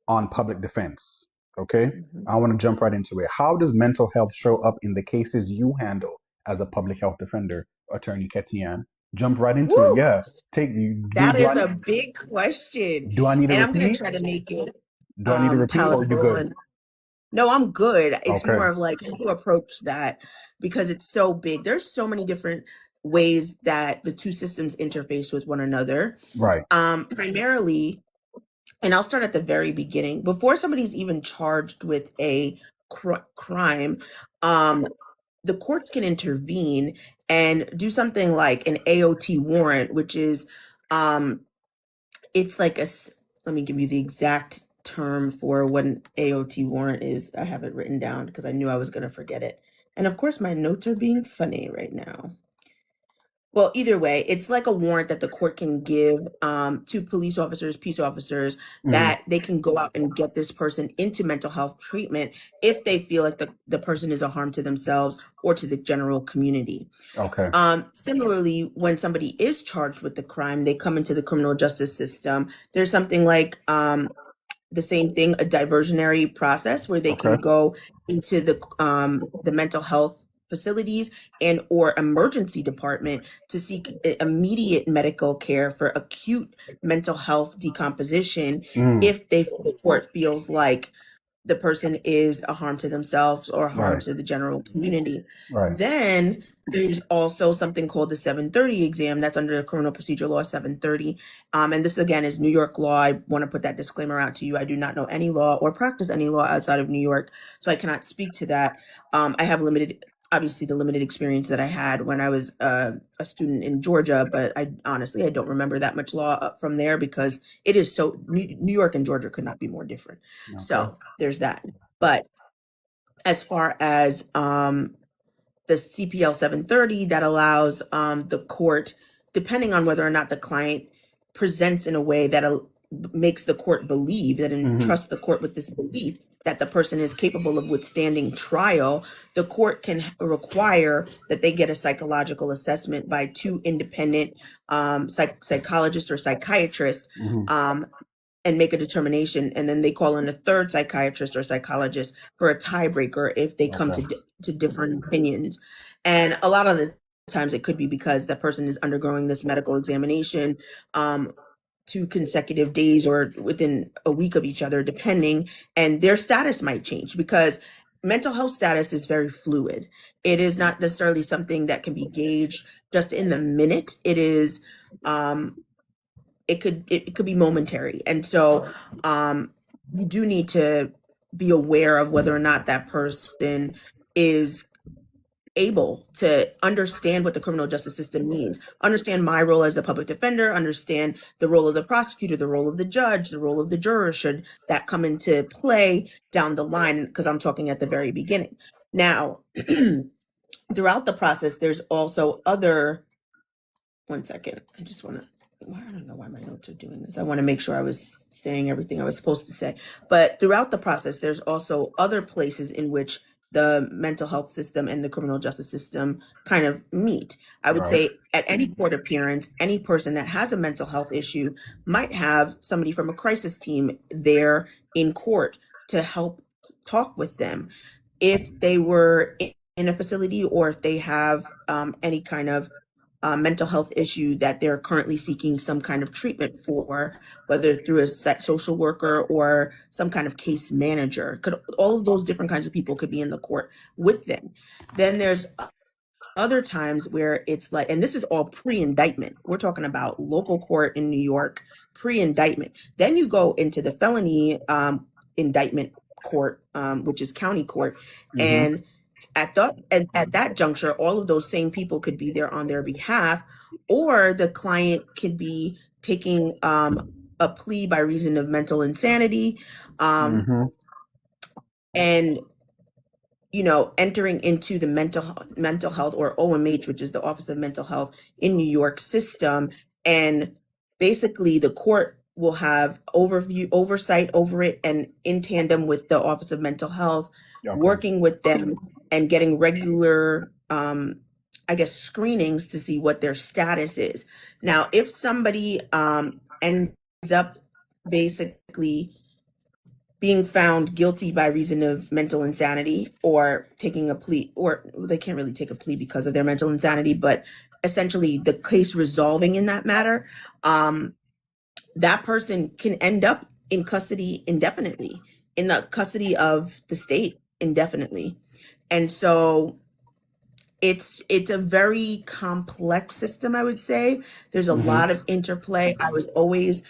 on public defense. Okay, Mhm. I want to jump right into it. How does mental health show up in the cases you handle as a public health defender, Attorney Ketian? Jump right into it. Woo! Yeah, take you. That is a big question. Do I need to And I'm going to repeat? try to make it Do I need to repeat, or you palatable. good? And no, I'm good. It's Okay, more of like how to approach that because it's so big. There's so many different ways that the two systems interface with one another. right. Primarily, and I'll start at the very beginning. Before somebody's even charged with a crime, the courts can intervene and do something like an AOT warrant, which is it's like let me give you the exact term for what an AOT warrant is. I have it written down because I knew I was going to forget it. And of course, my notes are being funny right now. Well, either way, it's like a warrant that the court can give to police officers, peace officers, that they can go out and get this person into mental health treatment if they feel like the person is a harm to themselves or to the general community. Okay. Similarly, when somebody is charged with the crime, they come into the criminal justice system. There's something like the same thing, a diversionary process where they Okay. can go into the mental health facilities and or emergency department to seek immediate medical care for acute mental health decomposition if the court feels like the person is a harm to themselves or harm Right. to the general community. Right. Then there's also something called the 730 exam that's under Criminal Procedure Law 730. And this again is New York law. I want to put that disclaimer out to you. I do not know any law or practice any law outside of New York, so I cannot speak to that. I have obviously the limited experience that I had when I was a student in Georgia, but I don't remember that much law from there because it is so New York and Georgia could not be more different. Okay. So there's that. But as far as the CPL 730, that allows the court, depending on whether or not the client presents in a way that makes the court believe that entrusts the court with this belief that the person is capable of withstanding trial, the court can require that they get a psychological assessment by two independent psychologists or psychiatrists, and make a determination, and then they call in a third psychiatrist or psychologist for a tiebreaker if they come to different opinions. And a lot of the times it could be because the person is undergoing this medical examination 2 consecutive days or within a week of each other, depending, and their status might change because mental health status is very fluid. It is not necessarily something that can be gauged just in the minute. It is, it could be momentary. And so you do need to be aware of whether or not that person is able to understand what the criminal justice system means, understand my role as a public defender, understand the role of the prosecutor, the role of the judge, the role of the juror, should that come into play down the line, because I'm talking at the very beginning. Now, throughout the process, there's also other, one second, I just want to, I don't know why my notes are doing this. I want to make sure I was saying everything I was supposed to say. But throughout the process, there's also other places in which the mental health system and the criminal justice system kind of meet. I would Right. say at any court appearance, any person that has a mental health issue might have somebody from a crisis team there in court to help talk with them. If they were in a facility, or if they have any kind of mental health issue that they're currently seeking some kind of treatment for, whether through a social worker or some kind of case manager. All of those different kinds of people could be in the court with them. Then there's other times where it's like, and this is all pre-indictment. We're talking about local court in New York, pre-indictment. Then you go into the felony indictment court, which is county court, Mhm. and at that juncture, all of those same people could be there on their behalf, or the client could be taking a plea by reason of mental insanity, Mhm. and entering into the mental health, or OMH, which is the Office of Mental Health in New York system, and basically the court will have oversight over it, and in tandem with the Office of Mental Health, Okay. working with them and getting regular screenings to see what their status is. Now, if somebody ends up basically being found guilty by reason of mental insanity, or taking a plea, or they can't really take a plea because of their mental insanity, but essentially the case resolving in that matter, that person can end up in custody indefinitely, in the custody of the state indefinitely. And so it's a very complex system, I would say. There's a Mhm. lot of interplay. I was always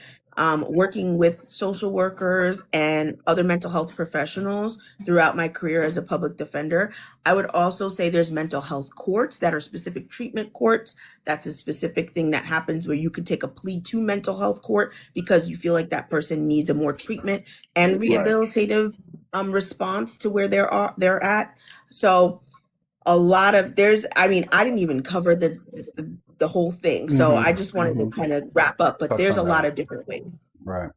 working with social workers and other mental health professionals throughout my career as a public defender. I would also say there's mental health courts that are specific treatment courts. That's a specific thing that happens where you could take a plea to mental health court because you feel like that person needs a more treatment and Right. rehabilitative response to where they're at. So a lot of I didn't even cover the whole thing. So I just wanted to kind of wrap up, but Touch there's a on lot that. of different ways. Right.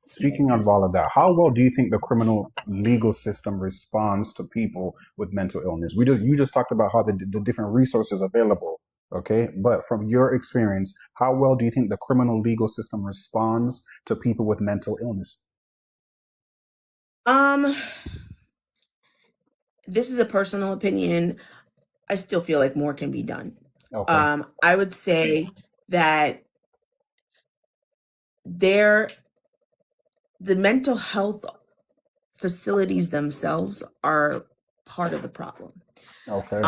Speaking of all of that, how well do you think the criminal legal system responds to people with mental illness? You just talked about how the different resources available. Okay, but from your experience, how well do you think the criminal legal system responds to people with mental illness? This is a personal opinion. I still feel like more can be done. Okay. I would say that the mental health facilities themselves are part of the problem. Okay.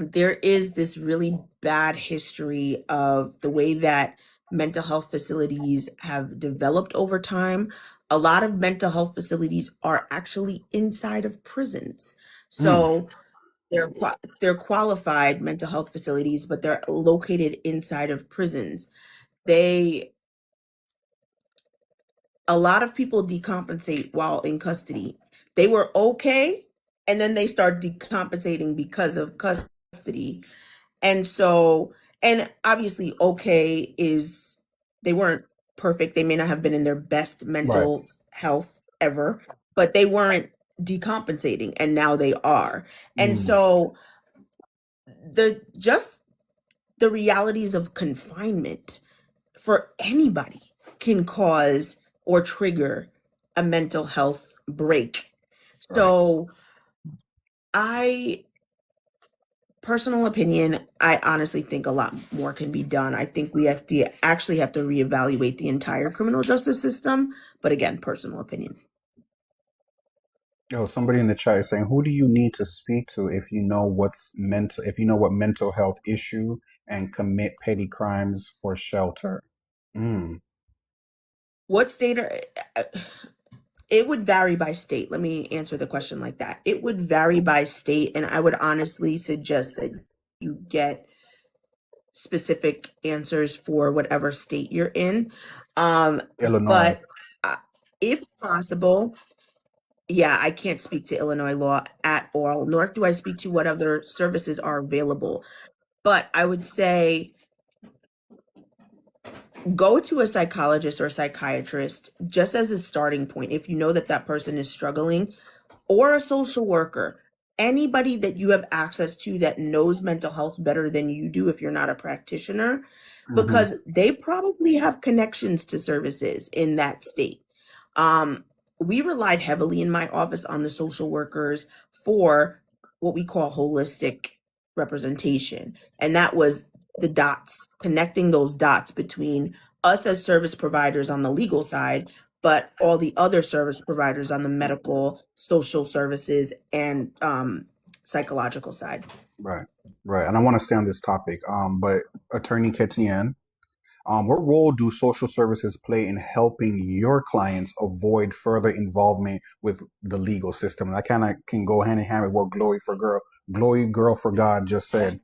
There is this really bad history of the way that mental health facilities have developed over time. A lot of mental health facilities are actually inside of prisons. So they're qualified mental health facilities, but they're located inside of prisons. A lot of people decompensate while in custody. They were okay, and then they start decompensating because of custody. And so, and obviously, okay they weren't perfect. They may not have been in their best Right. mental health ever, but they weren't decompensating, and now they are. And Mm. so, the realities of confinement for anybody can cause or trigger a mental health break. Right. So, personal opinion, I honestly think a lot more can be done. I think we have to reevaluate the entire criminal justice system. But again, personal opinion. Yo, somebody in the chat is saying, who do you need to speak to if you know if you know what mental health issue and commit petty crimes for shelter? Mm, What state are uh, it would vary by state. Let me answer the question like that. It would vary by state, and I would honestly suggest that you get specific answers for whatever state you're in. Illinois. But uh, if possible, yeah, I can't speak to Illinois law at all, nor do I speak to what other services are available. But I would say go to a psychologist or psychiatrist just as a starting point if you know that that person is struggling, or a social worker, anybody that you have access to that knows mental health better than you do if you're not a practitioner, Hmm. because they probably have connections to services in that state. Um, we relied heavily in my office on the social workers for what we call holistic representation. And that was the dots, connecting those dots between us as service providers on the legal side, but all the other service providers on the medical, social services, and psychological side. Right, right. And I want to stay on this topic. But Attorney Ketienne, what role do social services play in helping your clients avoid further involvement with the legal system? And that kind of can go hand in hand with what Glory Girl for God just said.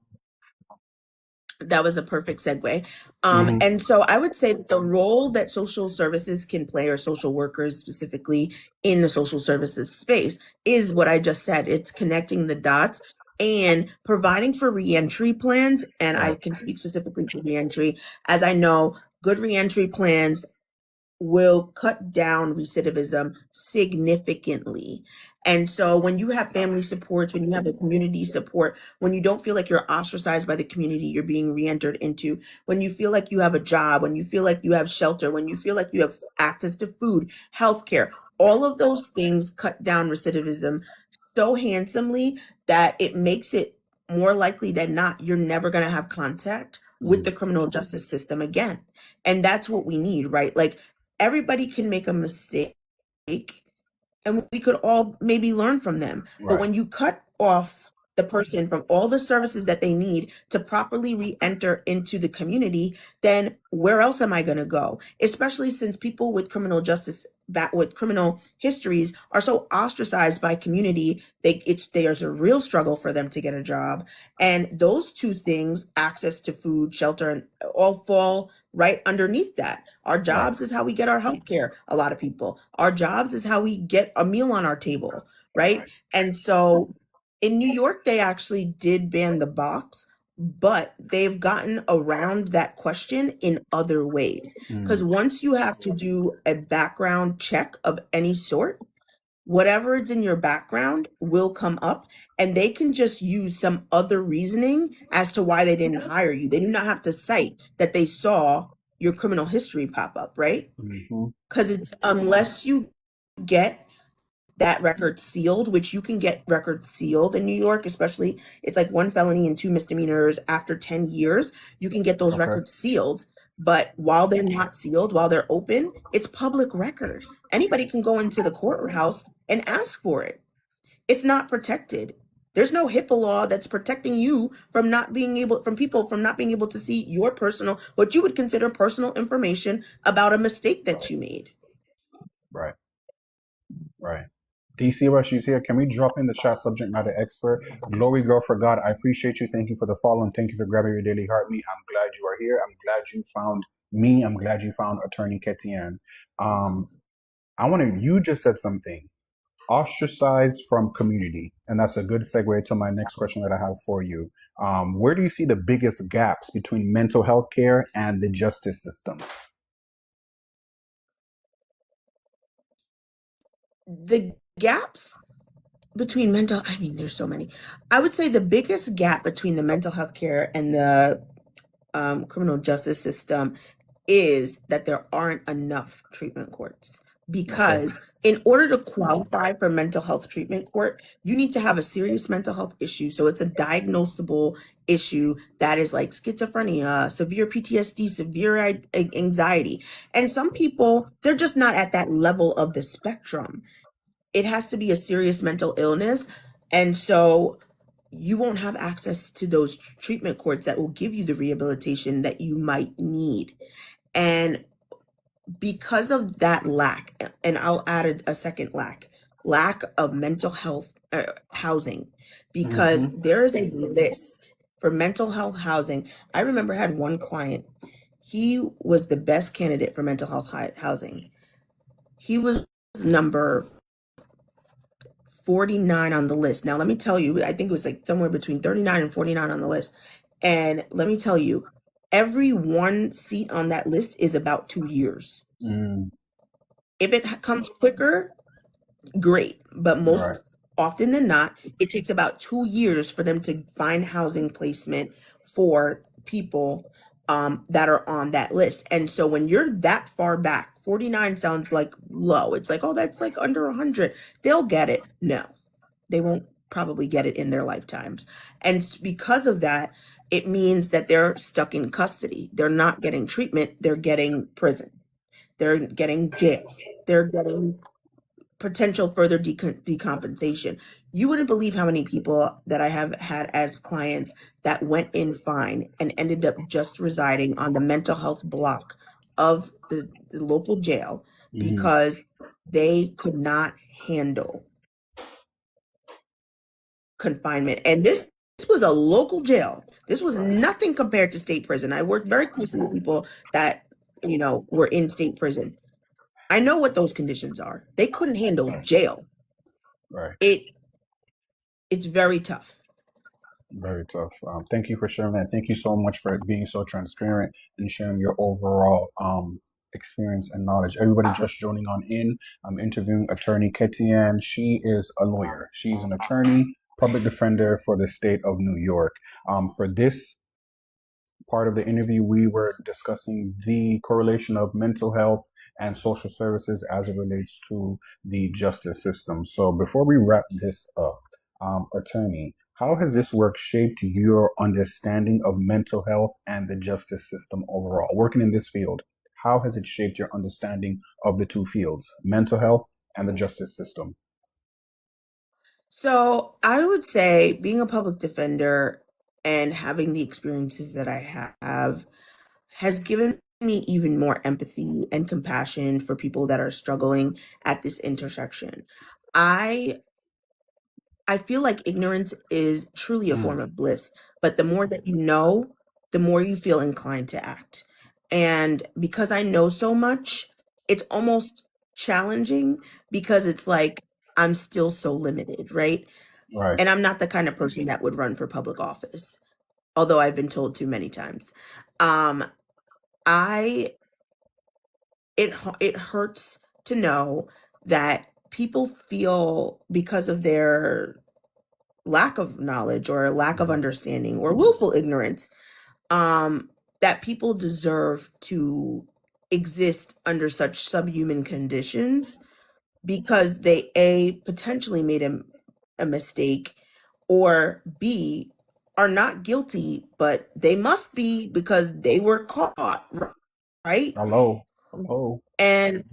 That was a perfect segue. Hmm. And so I would say the role that social services can play, or social workers specifically in the social services space, is what I just said. It's connecting the dots and providing for reentry plans. And I Right. can speak specifically to reentry, as I know good reentry plans will cut down recidivism significantly. And so when you have family supports, when you have a community support, when you don't feel like you're ostracized by the community you're being re-entered into, when you feel like you have a job, when you feel like you have shelter, when you feel like you have access to food, healthcare, all of those things cut down recidivism so handsomely that it makes it more likely than not you're never going to have contact with Mm, the criminal justice system again. And that's what we need, right? Like, everybody can make a mistake, and we could all maybe learn from them. But right. when you cut off the person from all the services that they need to properly re-enter into the community, then where else am I going to go? Especially since people with criminal justice with criminal histories are so ostracized by community, there's a real struggle for them to get a job. And those two things, access to food, shelter, and all fall right underneath that. Our Right. jobs is how we get our health care. A lot of people, our jobs is how we get a meal on our table, right? And so in New York, they actually did ban the box, but they've gotten around that question in other ways. Because Mm, once you have to do a background check of any sort, whatever is in your background will come up, and they can just use some other reasoning as to why they didn't hire you. They do not have to cite that they saw your criminal history pop up, right? mhm. Because it's unless you get that record sealed, which you can get records sealed in New York, especially it's like one felony and two misdemeanors after 10 years, you can get those Okay. records sealed. But while they're not sealed, while they're open, it's public record. Anybody can go into the courthouse and ask for it. It's not protected. There's no HIPAA law that's protecting you from not being able, from people from not being able to see your personal, what you would consider personal information about a mistake that you made. Right. Right. DC Rush, she's here. Can we drop in the chat subject matter expert? Glory Girl for God, I appreciate you. Thank you for the follow and thank you for grabbing your daily heart. Me, I'm glad you are here. I'm glad you found me. I'm glad you found Attorney Ketienne. Um, you just said something. Ostracized from community. And that's a good segue to my next question that I have for you. Where do you see the biggest gaps between mental health care and the justice system? The gaps between mental, I mean, there's so many. I would say the biggest gap between the mental health care and the criminal justice system is that there aren't enough treatment courts. Okay. Because in order to qualify for mental health treatment court, you need to have a serious mental health issue. So it's a diagnosable issue that is like schizophrenia, severe PTSD, severe anxiety. And some people, they're just not at that level of the spectrum. it has to be a serious mental illness. And so you won't have access to those treatment courts that will give you the rehabilitation that you might need. And because of that lack, and I'll add a second lack of mental health housing, because Mm-hmm. there is a list for mental health housing. I remember I had one client, he was the best candidate for mental health housing. He was number 49 on the list. Now, let me tell you, I think it was like somewhere between 39 and 49 on the list. And let me tell you, every one seat on that list is about 2 years. Mm. If it comes quicker, great. But Right. most often than not, it takes about 2 years for them to find housing placement for people that are on that list. And so when you're that far back, 49 sounds like low. It's like, oh, that's like under 100. They'll get it. No, they won't probably get it in their lifetimes. And because of that, it means that they're stuck in custody. They're not getting treatment. They're getting prison. They're getting jail. They're getting potential further decompensation. You wouldn't believe how many people that I have had as clients that went in fine and ended up just residing on the mental health block of the local jail Mm-hmm. because they could not handle confinement. And this was a local jail. This was nothing compared to state prison. I worked very closely with people that, were in state prison. I know what those conditions are. They couldn't handle jail. Right. It's very tough. Very tough. Thank you for sharing that. Thank you so much for being so transparent and sharing your overall experience and knowledge. Everybody just joining on in, I'm interviewing attorney Ketian. She is a lawyer. She's an attorney, public defender for the state of New York. For this part of the interview, we were discussing the correlation of mental health and social services as it relates to the justice system. So before we wrap this up, attorney, how has this work shaped your understanding of mental health and the justice system overall? Working in this field, how has it shaped your understanding of the two fields, mental health and the justice system? So I would say being a public defender and having the experiences that I have has given me even more empathy and compassion for people that are struggling at this intersection. I I feel like ignorance is truly a form of bliss, but the more that you know, the more you feel inclined to act. And because I know so much, it's almost challenging because it's like I'm still so limited, right? Right. And I'm not the kind of person that would run for public office, although I've been told to many times. Um, I it hurts to know that people feel because of their lack of knowledge or lack of understanding or willful ignorance, that people deserve to exist under such subhuman conditions because they A, potentially made a mistake, or B, are not guilty, but they must be because they were caught, right? Hello. And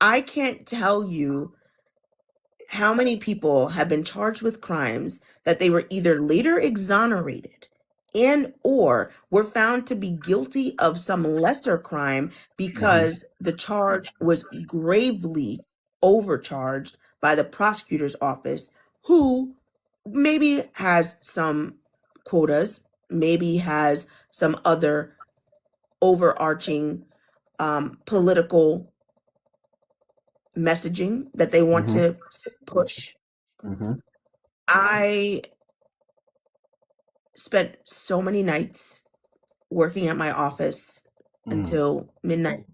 I can't tell you how many people have been charged with crimes that they were either later exonerated and or were found to be guilty of some lesser crime because the charge was gravely overcharged by the prosecutor's office, who maybe has some quotas, maybe has some other overarching political messaging that they want to push. Mm-hmm. I spent so many nights working at my office until midnight,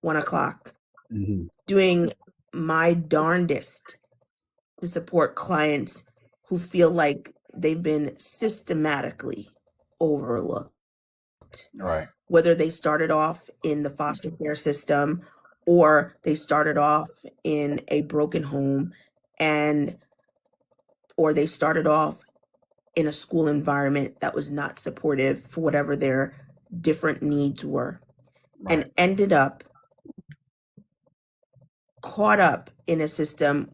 1 o'clock, Mm-hmm. doing my darndest to support clients who feel like they've been systematically overlooked. Right. Whether they started off in the foster care system or they started off in a broken home and or they started off in a school environment that was not supportive for whatever their different needs were, Right. and ended up caught up in a system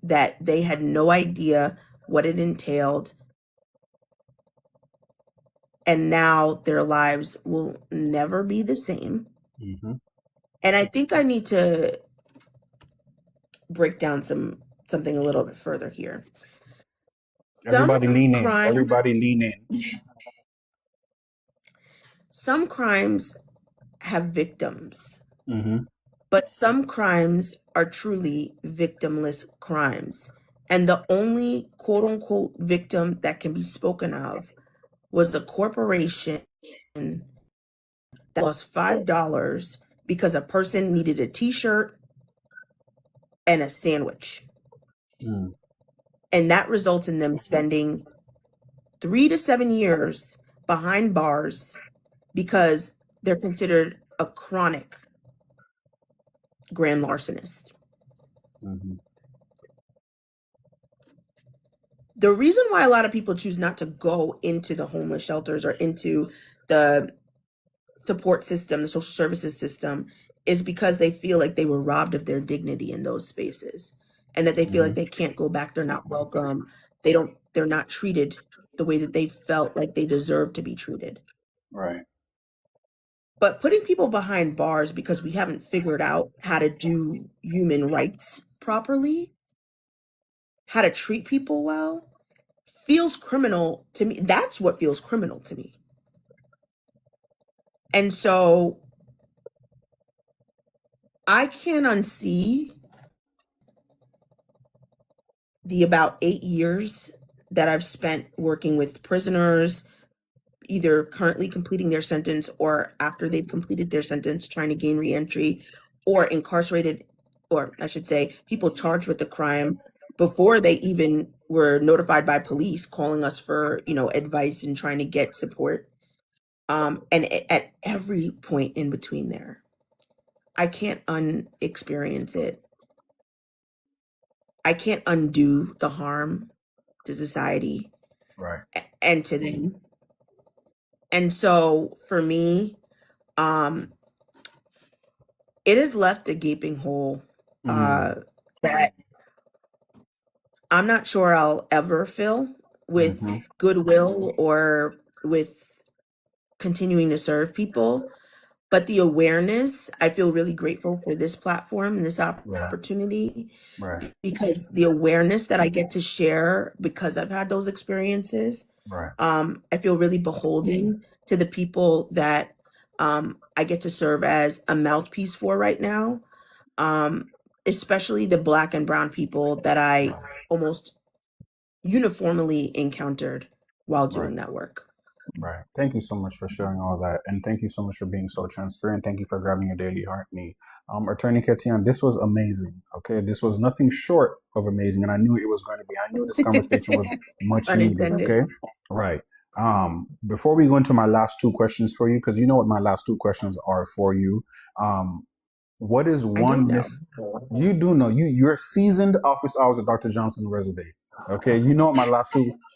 that they had no idea what it entailed, and now their lives will never be the same. Mm-hmm. And I think I need to break down something a little bit further here. Everybody lean in. crimes Everybody lean in. some crimes have victims, Mm-hmm. but some crimes are truly victimless crimes. And the only quote unquote victim that can be spoken of was the corporation that lost $5 because a person needed a t-shirt and a sandwich. Mm. And that results in them spending 3 to 7 years behind bars because they're considered a chronic grand larcenist. Mm-hmm. The reason why a lot of people choose not to go into the homeless shelters or into the support system, the social services system, is because they feel like they were robbed of their dignity in those spaces, and that they feel like they can't go back. They're not welcome. They're not treated the way that they felt like they deserve to be treated. Right. But putting people behind bars because we haven't figured out how to do human rights properly, how to treat people well, feels criminal to me. That's what feels criminal to me. And so I can't unsee the about 8 years that I've spent working with prisoners, either currently completing their sentence or after they've completed their sentence, trying to gain reentry, or incarcerated, or I should say, people charged with the crime before they even were notified by police, calling us for, advice and trying to get support. And at every point in between there, I can't unexperience it. I can't undo the harm to society Right. and to them. And so for me, it has left a gaping hole that I'm not sure I'll ever fill with goodwill or with continuing to serve people. But the awareness, I feel really grateful for this platform and this opportunity, Right. because the awareness that I get to share because I've had those experiences, Right. I feel really beholden to the people that I get to serve as a mouthpiece for right now, especially the Black and Brown people that I almost uniformly encountered while doing that work. Right. Thank you so much for sharing all that. And thank you so much for being so transparent. Thank you for grabbing your daily heart me. Attorney Ketian, this was amazing. Okay. This was nothing short of amazing. And I knew it was going to be. I knew this conversation was much needed. Okay. Right. Before we go into my last two questions for you, because you know what my last two questions are for you. What is one you do know you're seasoned office hours of Dr. Johnson resident. Okay, you know what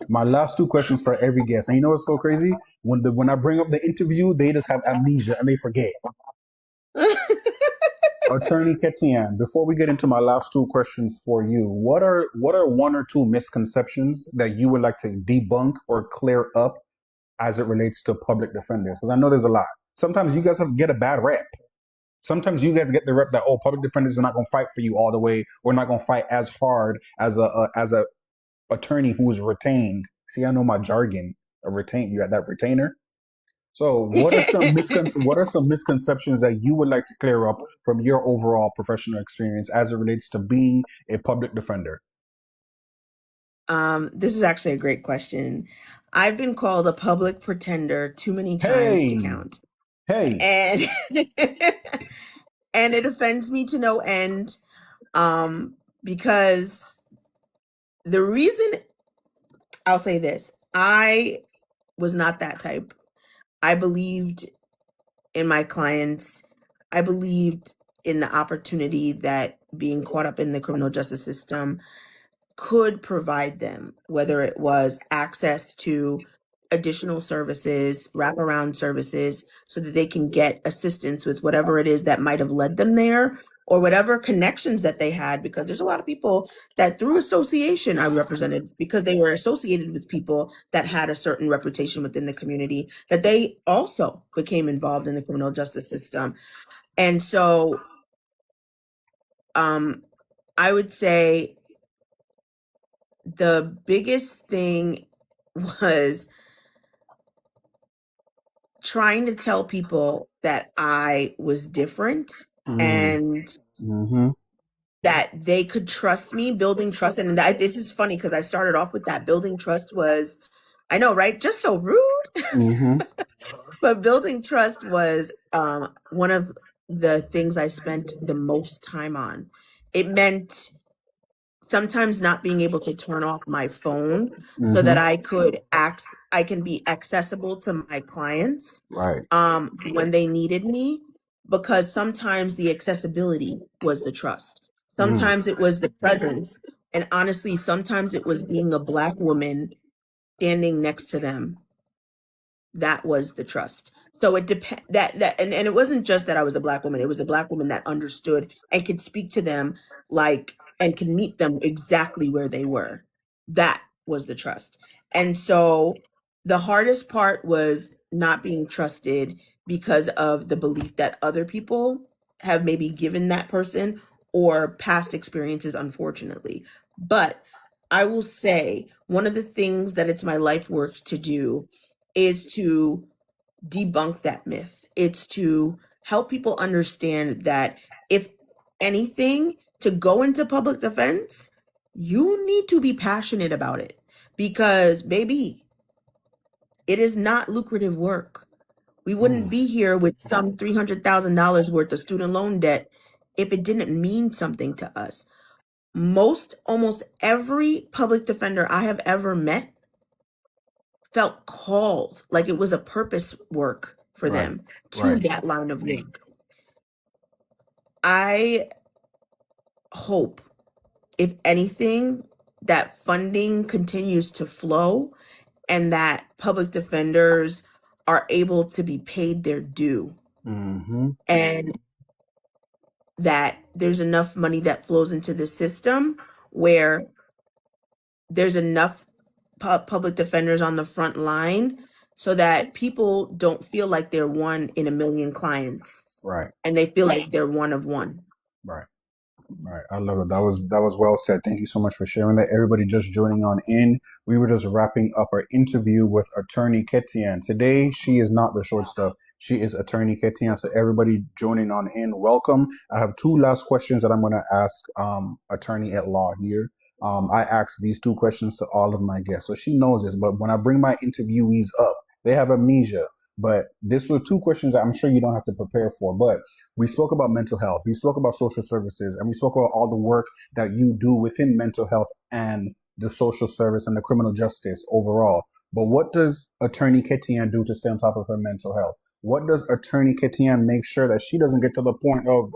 my last two questions for every guest. And you know what's so crazy? When I bring up the interview, they just have amnesia and they forget. Attorney Ketian, before we get into my last two questions for you, what are one or two misconceptions that you would like to debunk or clear up as it relates to public defenders? Because I know there's a lot. Sometimes you guys get a bad rep. Sometimes you guys get the rep that, oh, public defenders are not going to fight for you all the way, or not going to fight as hard as a attorney who is retained. See, I know my jargon. You at that retainer. So, what are some misconceptions that you would like to clear up from your overall professional experience as it relates to being a public defender? This is actually a great question. I've been called a public pretender too many times to count. And and it offends me to no end, because the reason, I'll say this, I was not that type. I believed in my clients. I believed in the opportunity that being caught up in the criminal justice system could provide them, whether it was access to additional services, wraparound services, so that they can get assistance with whatever it is that might have led them there, or whatever connections that they had, because there's a lot of people that through association I represented, because they were associated with people that had a certain reputation within the community, that they also became involved in the criminal justice system. And so I would say the biggest thing was trying to tell people that I was different and Mm-hmm. that they could trust me, building trust. And this is funny because I started off with that. Building trust was, I know, right? Just so rude. Mm-hmm. But building trust was one of the things I spent the most time on. It meant sometimes not being able to turn off my phone so that I can be accessible to my clients Right. when they needed me, because sometimes the accessibility was the trust. Sometimes it was the presence. And honestly, sometimes it was being a Black woman standing next to them. That was the trust. So it and it wasn't just that I was a Black woman. It was a Black woman that understood and could speak to them and could meet them exactly where they were. That was the trust. And so the hardest part was not being trusted because of the belief that other people have maybe given that person or past experiences, unfortunately. But I will say one of the things that it's my life work to do is to debunk that myth. It's to help people understand that if anything, to go into public defense, you need to be passionate about it, because baby, it is not lucrative work. We wouldn't be here with some $300,000 worth of student loan debt if it didn't mean something to us. Almost every public defender I have ever met felt called, like it was a purpose work for them to that line of work. I hope, if anything, that funding continues to flow and that public defenders are able to be paid their due, and that there's enough money that flows into the system where there's enough public defenders on the front line so that people don't feel like they're one in a million clients, Right. and they feel like they're one of one. Right. Right. I love it. That was well said. Thank you so much for sharing that. Everybody just joining on in. We were just wrapping up our interview with attorney Ketian. Today, she is not the short stuff. She is attorney Ketian. So everybody joining on in, welcome. I have two last questions that I'm going to ask attorney at law here. I ask these two questions to all of my guests. So she knows this, but when I bring my interviewees up, they have amnesia. But this were two questions that I'm sure you don't have to prepare for. But we spoke about mental health, we spoke about social services, and we spoke about all the work that you do within mental health and the social service and the criminal justice overall. But what does attorney Ketian do to stay on top of her mental health? What does attorney Ketian make sure that she doesn't get to the point of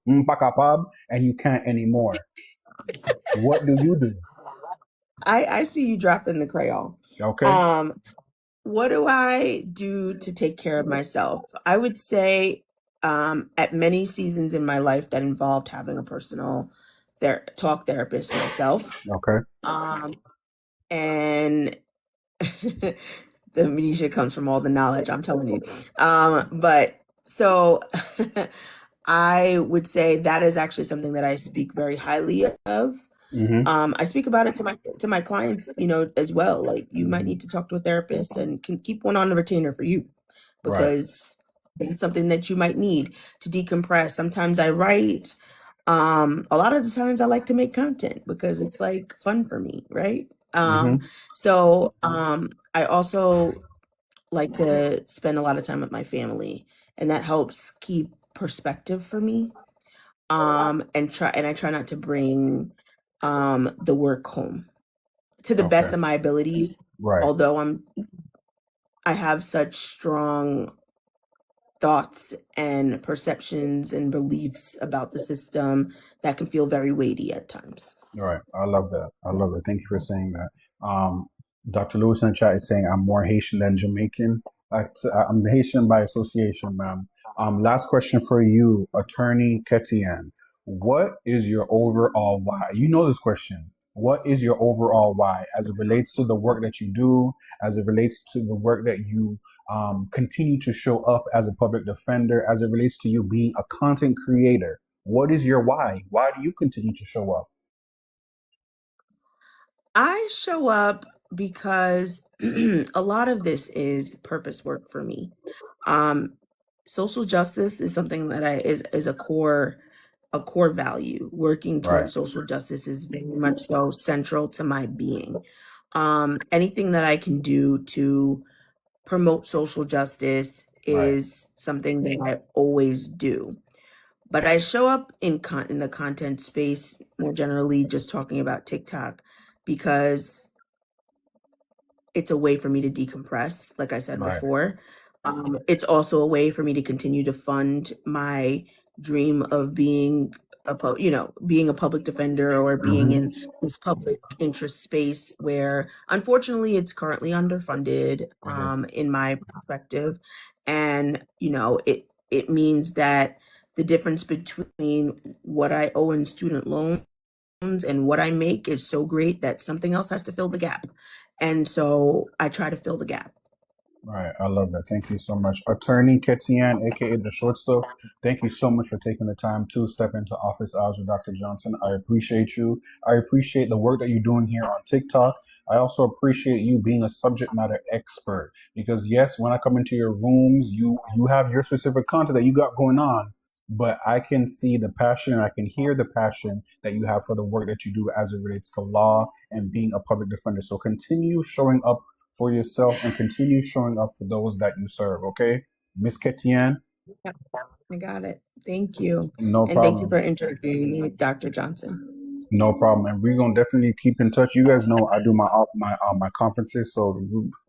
mpakapab and you can't anymore? What do you do? I see you dropping the crayon. Okay. What do I do to take care of myself? I would say at many seasons in my life that involved having a personal talk therapist myself. Okay. And the amnesia comes from all the knowledge, I'm telling you. But so I would say that is actually something that I speak very highly of. I speak about it to my clients, as well. Like, you might need to talk to a therapist and can keep one on the retainer for you, because it's something that you might need to decompress. Sometimes I write. A lot of the times I like to make content because it's like fun for me, right? So I also like to spend a lot of time with my family, and that helps keep perspective for me. And I try not to bring the work home to the best of my abilities. Although I have such strong thoughts and perceptions and beliefs about the system that can feel very weighty at times. Right. I love that. I love it. Thank you for saying that. Dr. Lewis in the chat is saying I'm more Haitian than Jamaican. I'm Haitian by association, ma'am. Last question for you, Attorney Ketian. What is your overall why? You know this question. What is your overall why as it relates to the work that you do, as it relates to the work that you continue to show up as a public defender, as it relates to you being a content creator? What is your why? Why do you continue to show up? I show up because a lot of this is purpose work for me. Um, Social justice is something that is a core value. Working Right, towards social justice is very much so central to my being. Anything that I can do to promote social justice right, is something that I always do. But I show up in the content space more generally, just talking about TikTok, because it's a way for me to decompress, like I said right. before. It's also a way for me to continue to fund my dream of being being a public defender or being Hmm. in this public interest space where unfortunately it's currently underfunded, It is. in my perspective. And, it means that the difference between what I owe in student loans and what I make is so great that something else has to fill the gap. And so I try to fill the gap. Right, I love that. Thank you so much. Attorney Ketian, aka the short stuff, thank you so much for taking the time to step into office hours with Dr. Johnson. I appreciate you. I appreciate the work that you're doing here on TikTok. I also appreciate you being a subject matter expert because yes, when I come into your rooms, you have your specific content that you got going on, but I can see the passion and I can hear the passion that you have for the work that you do as it relates to law and being a public defender. So continue showing up for yourself and continue showing up for those that you serve. Okay, Miss Ketian, I got it. Thank you. no And thank you for problem, interviewing me with Dr. Johnson. no problem, and we're gonna definitely keep in touch. You guys know I do my conferences, so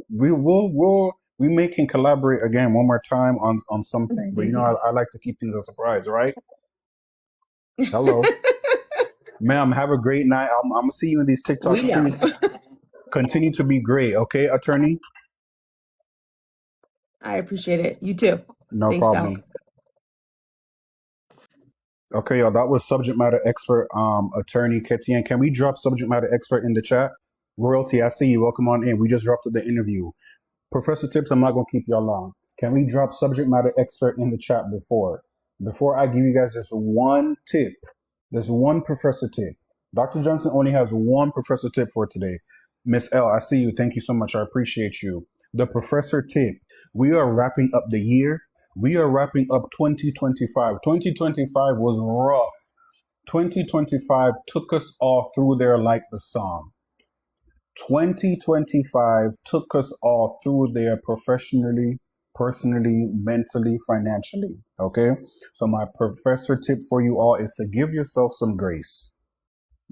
we may can collaborate again one more time on something. But I like to keep things a surprise. Right? Hello, ma'am. Have a great night. I'm gonna see you in these TikTok We know. streets. Continue to be great. Okay, attorney. I appreciate it. You too. No Thanks, problem. Doc. Okay, y'all, that was subject matter expert, attorney Ketian. Can we drop subject matter expert in the chat? Royalty, I see you. Welcome on in. We just dropped the interview. Professor Tips, I'm not going to keep y'all long. Can we drop subject matter expert in the chat before I give you guys this one tip, this one professor tip? Dr. Johnson only has one professor tip for today. Miss L, I see you. Thank you so much. I appreciate you. The professor tip. We are wrapping up the year. We are wrapping up 2025. 2025 was rough. 2025 took us all through there like the song. 2025 took us all through there professionally, personally, mentally, financially. Okay. So, my professor tip for you all is to give yourself some grace.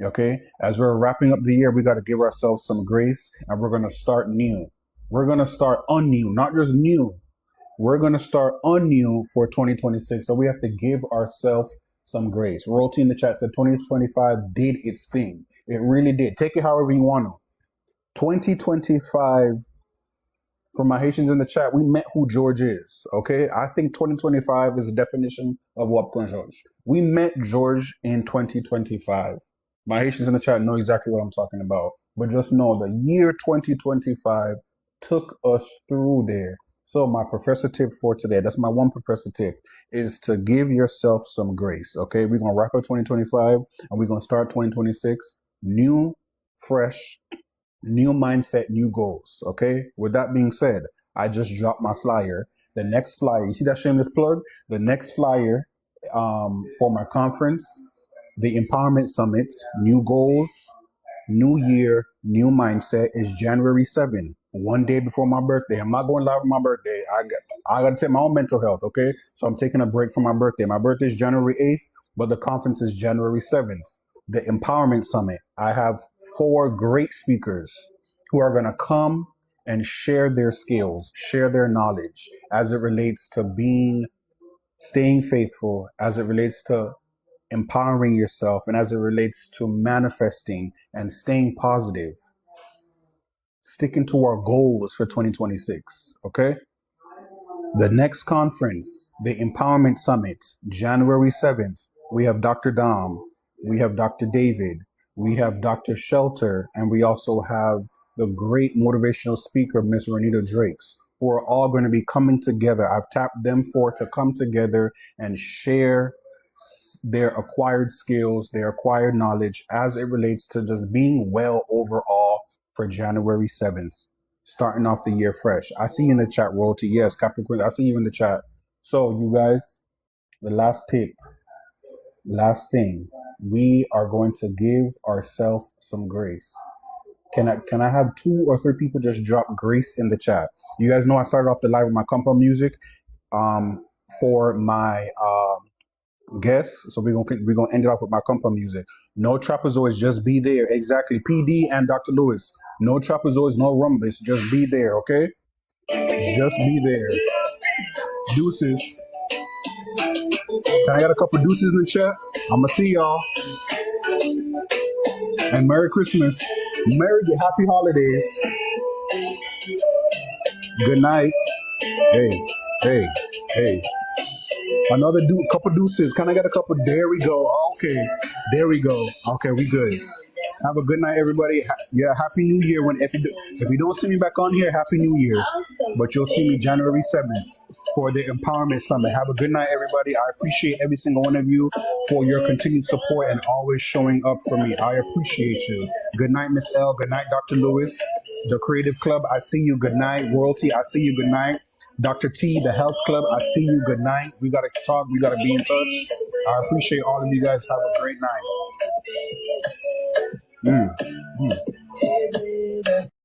Okay. As we're wrapping up the year, we got to give ourselves some grace and we're going to start new. We're going to start anew, not just new. We're going to start anew for 2026. So, we have to give ourselves some grace. Royalty in the chat said 2025 did its thing. It really did. Take it however you want to. 2025, for my Haitians in the chat, we met who George is. Okay, I think 2025 is the definition of Wapkon George. We met George in 2025. My Haitians in the chat know exactly what I'm talking about. But just know the year 2025 took us through there. So my professor tip for today, that's my one professor tip, is to give yourself some grace. Okay, we're gonna wrap up 2025 and we're gonna start 2026 new, fresh, new mindset, new goals. Okay. With that being said, I just dropped my flyer. The next flyer, you see that shameless plug? The next flyer for my conference, the Empowerment Summit, new goals, new year, new mindset is January 7th, one day before my birthday. I'm not going live on my birthday. I got to take my own mental health. Okay. So I'm taking a break from my birthday. My birthday is January 8th, but the conference is January 7th. The Empowerment Summit. I have 4 great speakers who are going to come and share their skills, share their knowledge as it relates to staying faithful, as it relates to empowering yourself, and as it relates to manifesting and staying positive, sticking to our goals for 2026. Okay. The next conference, the Empowerment Summit, January 7th, we have Dr. Dom, we have Dr. David, we have Dr. Shelter, and we also have the great motivational speaker, Miss Renita Drakes, who are all going to be coming together. I've tapped them to come together and share their acquired skills, their acquired knowledge as it relates to just being well overall for January 7th, starting off the year fresh. I see you in the chat, Royalty. Yes, Capricorn, I see you in the chat. So, you guys, the last tip, last thing, we are going to give ourselves some grace. Can I have 2 or 3 people just drop grace in the chat? You guys know I started off the live with my compa music for my guests. So we're gonna end it off with my compa music. No trapezoids, just be there. Exactly. PD and Dr. Lewis. No trapezoids, no rumbles. Just be there, okay? Just be there. Deuces. Can I get a couple deuces in the chat? I'ma see y'all. And Merry Christmas. Happy holidays. Good night. Hey. Another couple deuces. Can I get a couple? There we go. Okay. There we go. Okay, we good. Have a good night, everybody. Happy New Year. If you don't see me back on here, Happy New Year. But you'll see me January 7th for the Empowerment Summit. Have a good night, everybody. I appreciate every single one of you for your continued support and always showing up for me. I appreciate you. Good night, Miss L. Good night, Dr. Lewis. The Creative Club, I see you. Good night. Royalty, I see you. Good night. Dr. T, the Health Club, I see you. Good night. We got to talk. We got to be in touch. I appreciate all of you guys. Have a great night.